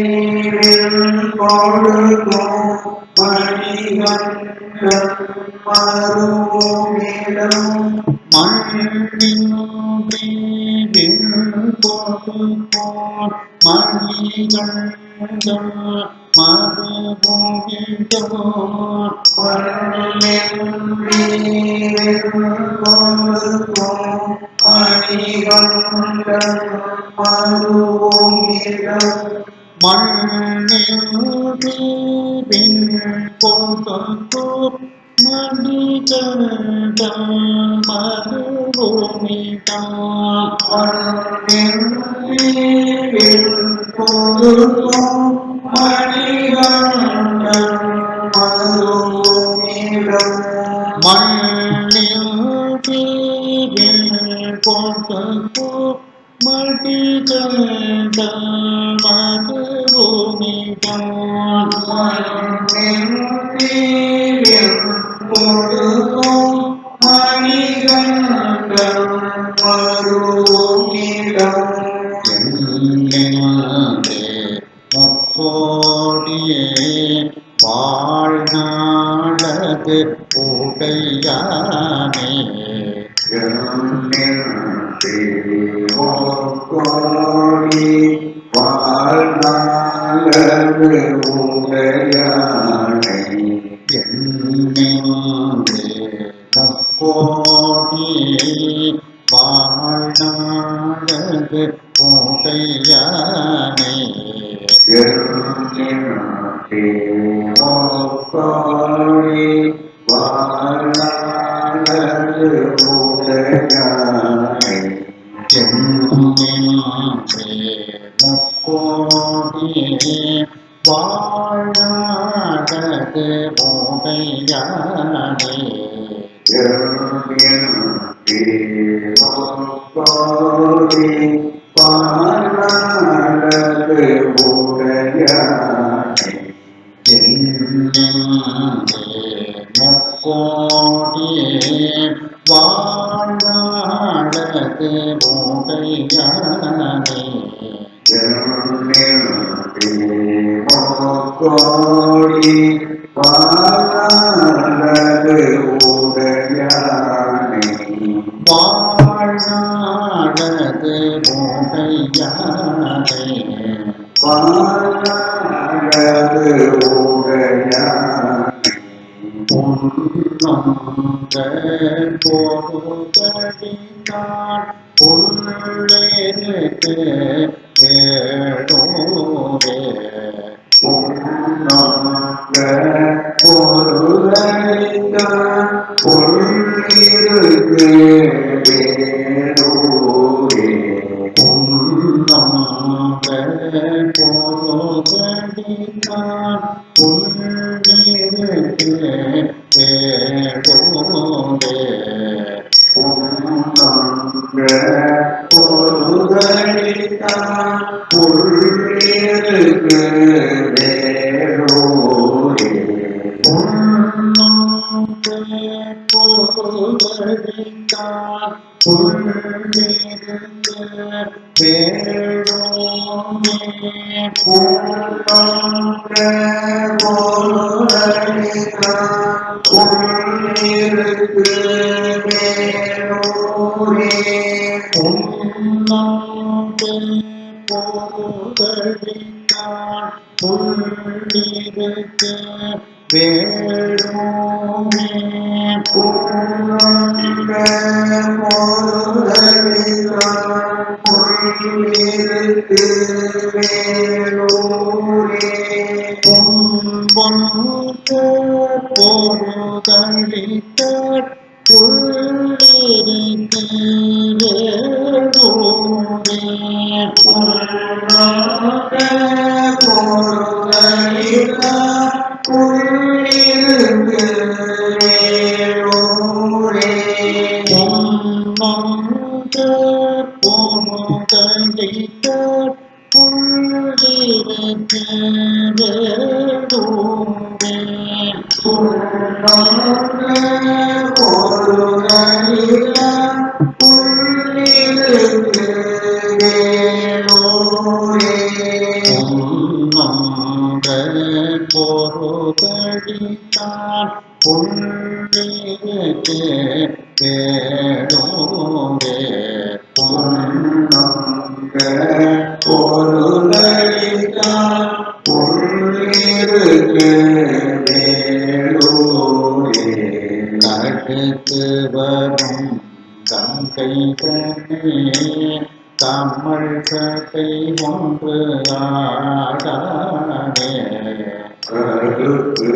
கொடுக்கும் மணிகண்டன் மறுமோனிடம் மண்ணின்றி கொடுக்கும் மணிகண்டன் மறுமோனிடம் மண்ணின்றி கொடுக்கும் மணிகண்டன் மறுமோனிடம் மண்ணின்றி கொடுக்கும் மணிகண்டன் மறுமோனிடம் மண்ணின்றி கொடுக்கும் மணிகண்டன் மறுமோனிடம் மண்ணின்றி கொடுக்கும் மணிகண்டன் மறுமோனிடம் மண்ணின்றி கொடுக்கும் மணிகண்டன் மறுமோனிடம் எண்ணினே முக்கோடியே வாழ்நாளது உடையானே கோடி வாழ்நாளது உடையானை எண்ணினே முக்கோடியே வாழ்நாளது உடையானே கோடி வாழ்நாளது உடையானை எண்ணினே முக்கோடியே வாழ்நாளது உடையானே கோடி வாழ்நாளது உடையானை எண்ணினே முக்கோடியே வாழ்நாளது உடையானே கோடி வாழ்நாளது உடையானை வாழ்நாளது உடையானே வாழ்நாளது உடையானை உன் பொருதடினான் உள்ளேருக்கு வேடோரே உன்னாங்க பொருளைத்தான் உள்ளிருக்கு வேலூரே உன்னாங்க பொருதடினான் உள்ளிருக்கு வேடோரே உன்னாங்க பொருளைத்தான் உள்ளிருக்கு வேலூரே உன்னாங்க பொருதடினான் உள்ளிருக்கு வேடோரே உன்னாங்க பொருளைத்தான் உள்ளிருக்கு வேலூரே உன்னாங்கே பொருதடினான் உள்ளிருக்கு வேடோரே உன்னாங்க பொருளைத்தான் உள்ளிருக்கு வேலூரே பொன்பொன்க பொருதடித்தாற் உள்ளிருக்கு வேடோரே உன்னாங்க பொருளைத்தான் உள்ளிருக்கு வேலூரே பொன்னாங்க பொருதடித்தாற் உள்ளிருக்கு வேடோரே உன்னாங்க பொருளைத்தான் உள்ளிருக்கு வேலூரே பொன்னாங்க பொருதடித்தாற் உள்ளிருக்கு வேடோரே உன்னாங்க பொருளைத்தான் உள்ளிருக்கு வேலூரே கடுத்து வரும் கங்கை தனே கமல் சட்டை ஒன்று ஆடானே கருத்து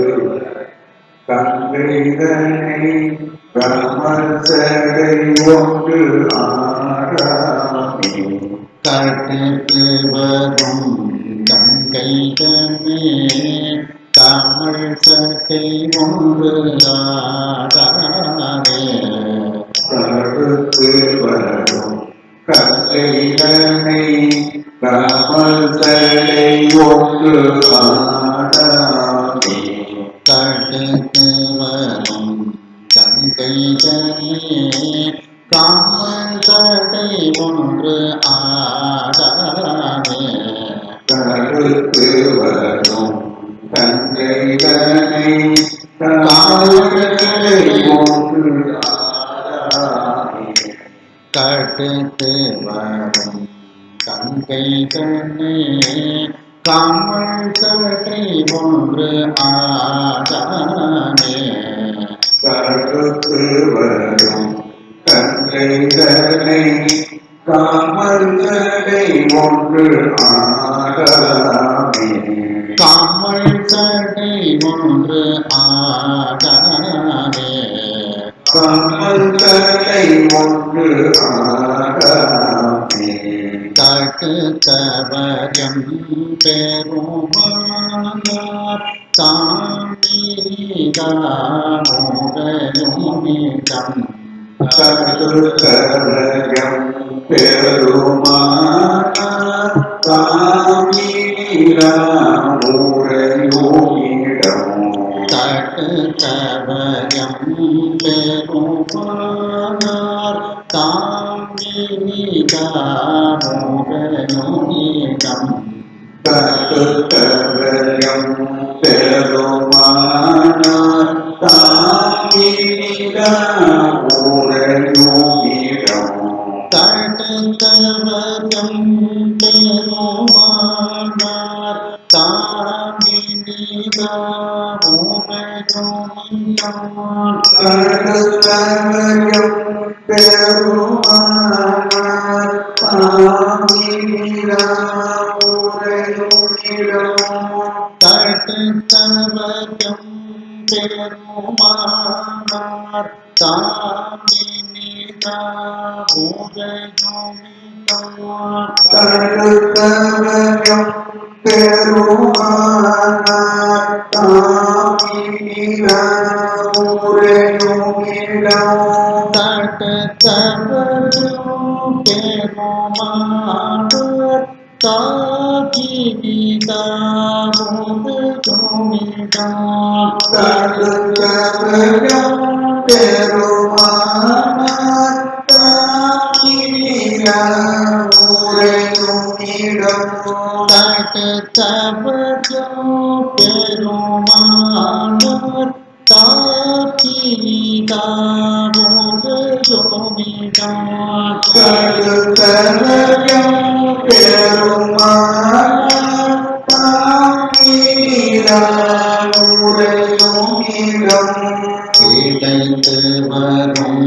கங்கைதனை கமல் சடை ஒன்று ஆடாமே கடுத்து வரும் கங்கை தனே கமல் சட்டை ஒன்று ஆடானே கருத்து வரும் கங்கைதனை கமல் சடை ஒன்று ஆடாமே கடுத்து வரும் கங்கை தனே காமல் சடை ஒன்று ஆடானே கருத்து வரும் கங்கைதனை கமல் சடை ஒன்று ஆடாமே கடுத்து வரும் கங்கை தனே காமல் சடை ஒன்று ஆடானே கருத்து வரும் கங்கைதனை காமல் சடை ஒன்று ஆடாமே காமல் சடை ஒன்று ஆடானே காமல் சடை ஒன்று ஆடாமே கடுத்தவரம் பெருமானார் தாமிதாமுடையுமிடம் கருத்தவயம் பெருமானார் தாமிராமுரையோனிடம் கடுத்தவரம் பெருமானார் தாமிதாமுடையுமிடம் கருத்தவயம் பெருமானார் தாமிராமுரையோனிடம் கடுத்தவரம் பெருமானார் தாமிதாமுடையுமிடம் கருத்தவயம் பெருமானார் தாமிராமுரையுமிடம் தடுத்தவயம் பெருமானார் தாமினிதா உரையுமிடம் கருத்தவயம் பெருமானார் தாமிராமுரையுமிடம் தடுத்தவயம் பெருமானார் தாமினிதா உரையுமிடம் கருத்தவயம் பெருமானார் தாமிராமுரையுமிடம் தடுத்தவயம் பெருமானார் தாமினிதா உரையுமிடம் கருத்தவயம் பெருமானார் தாமிராமுரையுமிடம் இழைத்து வரும்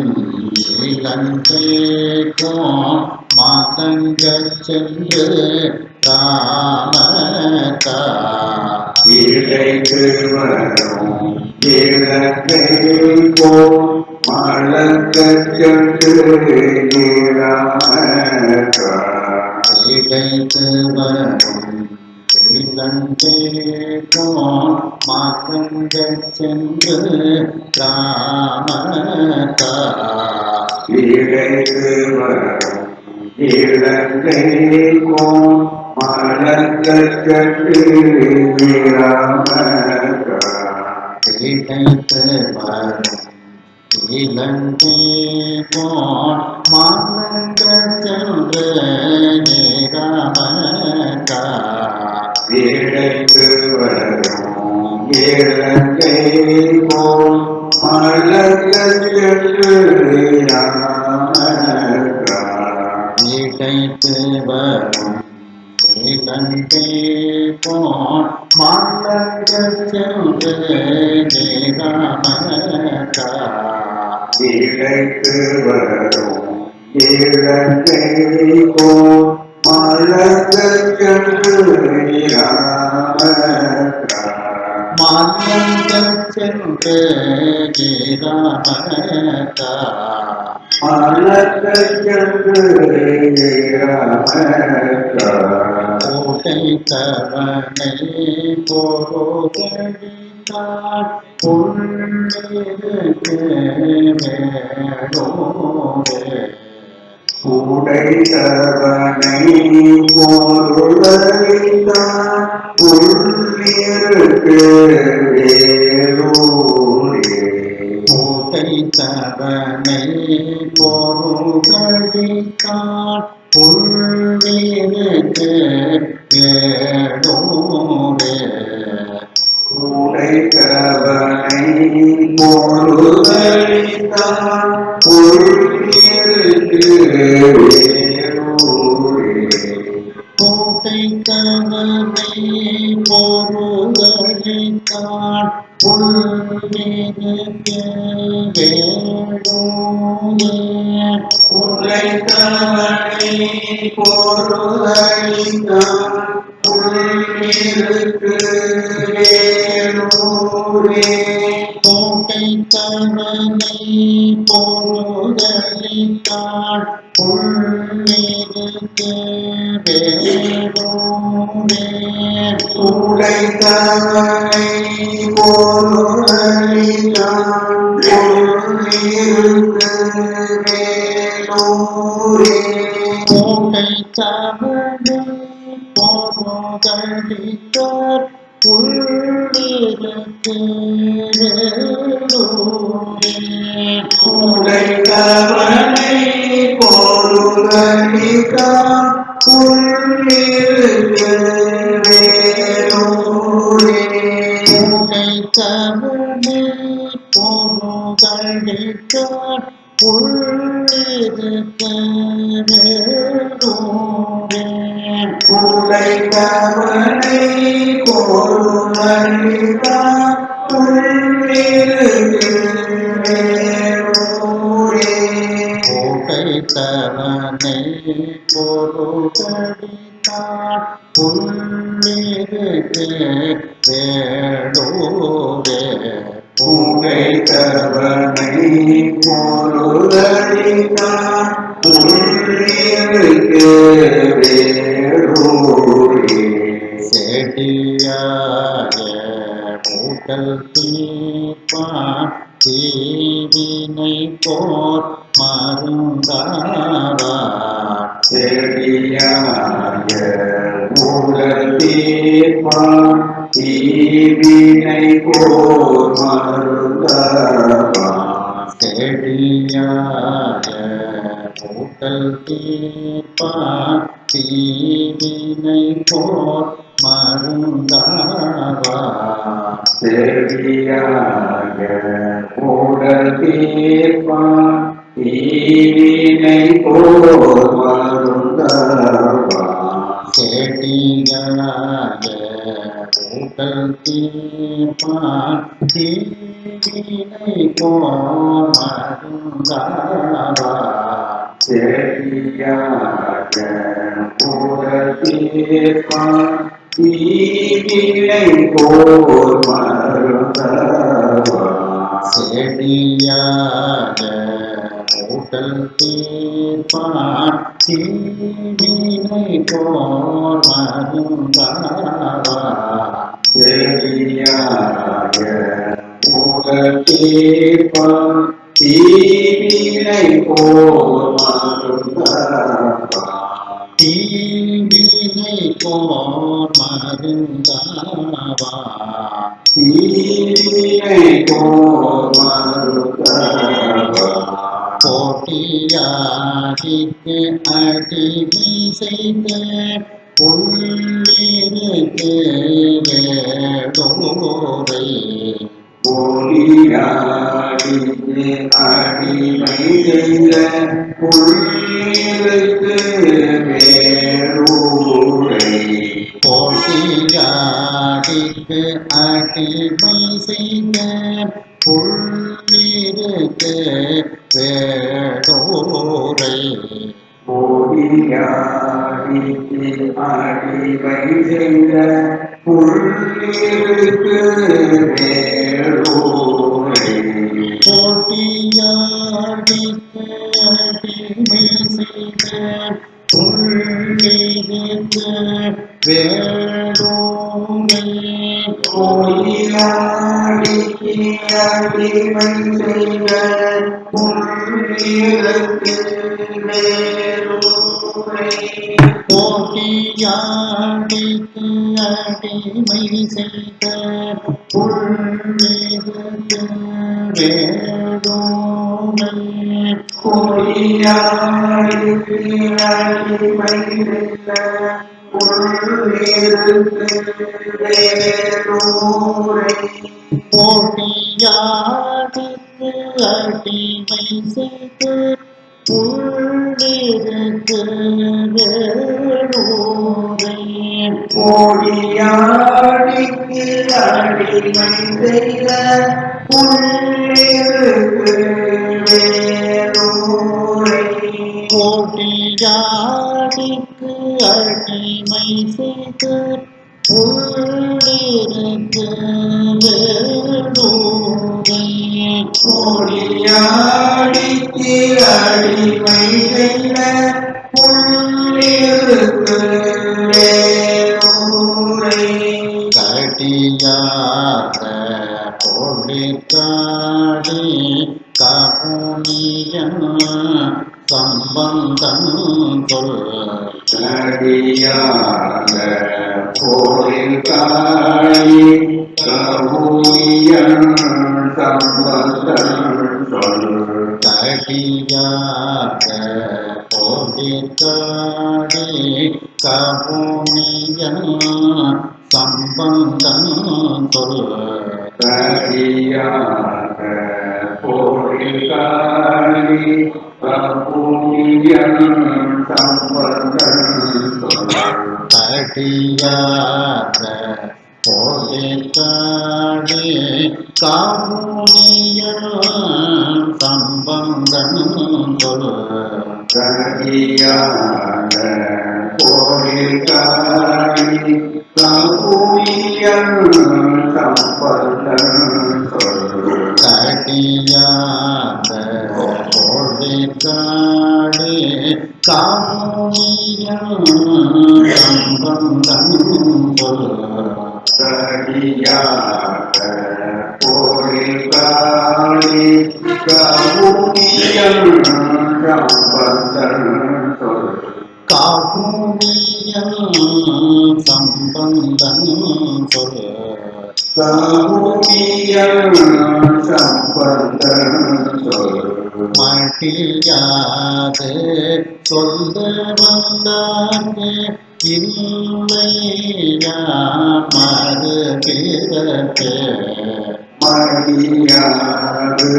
இளந்தேகோன் மதங்கச் சென்று காமதா இழைத்து வரும் இலங்கை போல் மலங்கச் சென்று இராமதா இழைத்து வரும் இளந்தேகோன் மதங்கச் சென்று காமதா இழைத்து வரும் இலங்கை போல் மலங்கச் சென்று இராமதா இழைத்து வரும் இளந்தேகோன் மதங்கச் சென்று காமதா இழைத்து வரும் இலங்கை போல் மலங்கச் சென்று இராமதா இழைத்து வரும் இளந்தேகோன் மதங்கச் சென்று காமதா இழைத்து வரும் இலங்கை போல் மலங்கச் சென்று இராமதா மதங்கச் சென்று காமதா மலங்கச் சென்று இராமதா உடைத்தவனை பொருதழித்தார் புள்ளிருக்கு மேலோரே உடைத்தவனை பொருளழித்தான் புள்ளிருக்கு வேலூரே உடைத்தவனை பொருதழித்தார் புள்ளிருக்கு மேலோரே உடைத்தவனை பொருளழித்தான் புள்ளிருக்கு வேலூரே உடைத்தவனை பொருதழித்தார் புள்ளிருக்கு வேலோரே உடைத்தவனை பொருளழித்தான் புள்ளிருக்கு வேலூரே உடைத்தவனை பொருதழித்தார் புள்ளிருக்கு வேலோரே உடைத்தவனை பொருளழித்தான் புள்ளிருக்கு வேலூரே உடைத்தவனை பொருதழித்தார் புள்ளிருக்கு வேலோரே உடைத்தவனை பொருளழித்தான் புள்ளிருக்கு வேலூரே உடைத்தவனை பொருதழித்தார் புள்ளிருக்கு வேலோரே உடைத்தவனை பொருளழித்தான் புள்ளிருக்கு வேறூரே கோடைத்தவனை பொருதடித்தான் புள்ளிருக்கு வேடூரே புகைத்தவனை பொருதடித்தான் புள்ளிருக்கு வேறூரே செடியாக மூட்டல் தீர்ப்பான் தீவினை போர் மருந்தாவார் செடியாக மூடல் தீர்ப்பான் தீவினை போர் மருந்தவான் செடியாக மூட்டல் தீர்ப்பான் தீவினை போர் மருந்தாவார் செடியாக மூடல் தீர்ப்பான் தீவினை போர் மருந்தவான் செடியாக மூட்டல் தீர்ப்பான் தீவினை போர் மருந்தாவார் செடியாக மூடல் தீர்ப்பான் தீவினை போர் மருந்தவான் செடியாக மூட்டல் தீர்ப்பான் தீவினை போர் மருந்தாவார் செடியாக மூடல் தீர்ப்பான் தீவினை போர் மருந்தவான் தீவினை போர் மருந்தாவார் தீவினை போர் மருந்தவான் போட்டியாடிக்கு அடிமை செய்த புள்ளிருக்கு வேடோரை பொறியாடிக்கு அடிமை செய்த புள்ளிருக்கு வேறூரை போட்டியாடிக்கு அடிமை செய்த புள்ளிருக்கு வேடோரை பொறியாடிக்கு அடிமை செய்த புள்ளிருக்கு வேறூரை போட்டியாடிக்கு அடிமை செய்த புள்ளிருக்கு வேடோரை பொறியாடிக்கு அடிமை செய்த புள்ளிருக்கு வேறூரை போட்டியாடிக்கு அடிமை செய்த புள்ளிருக்கு வேடோரை பொறியாடிக்கு அடிமை செய்த புள்ளிருக்கு வேறூரை போட்டியாடிக்கு அடிமை செய்த புள்ளிருக்கு வேடோரை பொறியாடிக்கு அடிமை செய்த புள்ளிருக்கு வேறூரை போட்டியாடிக்கு அடிமை செய்த புள்ளிருக்கு வேடோரை பொறியாடிக்கு அடிமை செய்த புள்ளிருக்கு வேறூரை கடியாத பொழிற்காடி கமுனியன் சம்பந்தன் சொல் கடியாக போரில் காடி கவுனியன் சம்பந்தன் சொல் கடியாத பொழிற்காடி கமுனியன் சம்பந்தன் சொல் கடியாக போரில் காடி கவுனியன் சம்பந்தன் சொல் கடியாத பொழிற்காடி கமுனியன் கடியான கோரிக்காய் கபூயன் சம்பந்தன் சொல் கடியாத பொழிற்காடே காமியம் சம்பந்தன் சொல் கடியான கோரிக்காய் கபூயன் சம்பந்தன் சொல் காமியம் சம்பந்தன் சொல் கபூயன் சம்பந்தன் சொல் மட்டியாது சொல்ல வந்தாங்கே இல்லையா மறுபிறப்பே மடியாது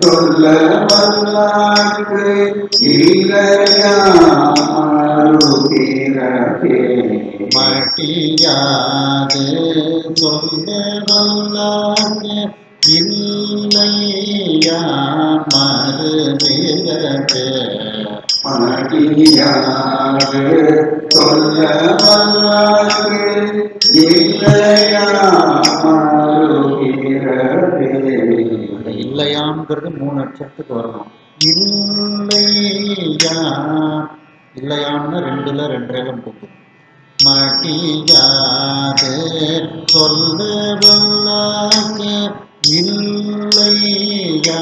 சொல்ல வல்லார்க்கு இல்லையா மறுபிறப்பே மட்டியாது சொல்ல வந்தாங்கே இல்லையா மறுபிறப்பே மடியாது சொல்ல வல்லார்க்கு இல்லையா மறுபிறப்பே இந்த இல்லையாம்ங்கிறது 3 அட்சரத்துக்கு வரணும். இல்லையா இல்லையாம்னா 2ல 2 போகும். மடியாது சொல்ல வல்லார்க்கு இல்லையா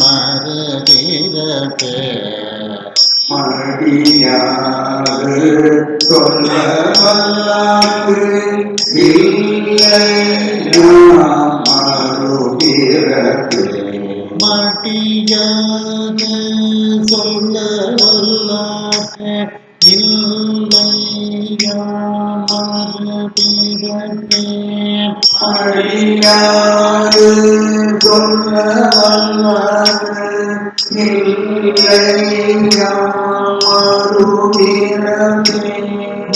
மறுபிறப்பே மடியாது சொல்ல வல்லார்க்கு இல்லையா மறுபிறப்பே மடியாது சொல்ல வல்லார்க்கு இல்லையா மறுபிறப்பே மடியாது சொல்ல வல்லார்க்கு இல்லையா மறுபிறப்பே மடியாது சொல்ல வல்லார்க்கு இல்லையா மறுபிறப்பே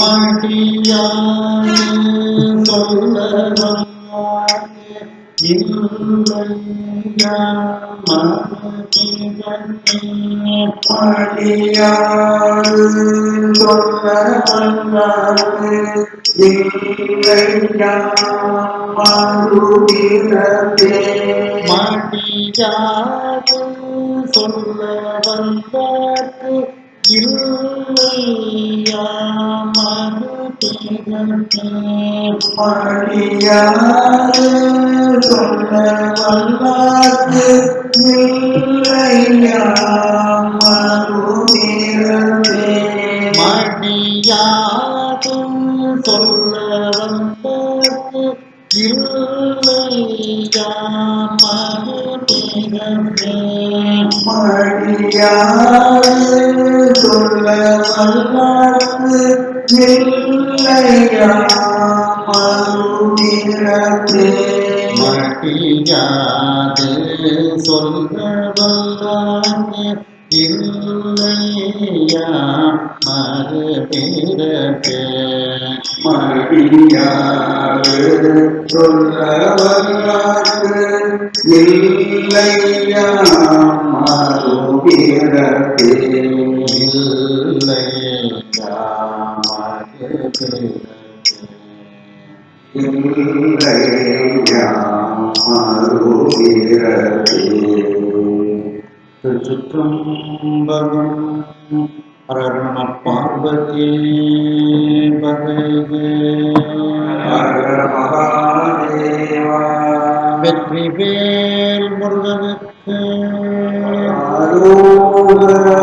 மடியாது சொல்ல வல்லார்க்கு இல்லையா மறுபிறப்பே மடியாது சொல்ல வந்தார்க்கு இல்லையா மறுபிறப்பே மடியாது சொல்ல வல்லார்க்கு இல்லையா மறுபிறப்பே மடியாது சொல்ல வந்தார்க்கு இல்லையா மறுபிறப்பே மடியாது சொல்ல வல்லார்க்கு இல்லையா மறுபிறப்பே மடியாது சொல்ல வல்லார்க்கு இல்லையா மறுபிறப்பே மடியாது சொல்ல வல்லார்க்கு இல்லையா மறுபிறப்பே இல்லையா மறுபிறப்பே இல்லையா மறுபிறப்பே திருச்சிற்றம்பலம். ஹர நம பார்வதி பதையே. ஹர மகாதேவா வெற்றிவேல் முருகனுக்கு அரோகரா.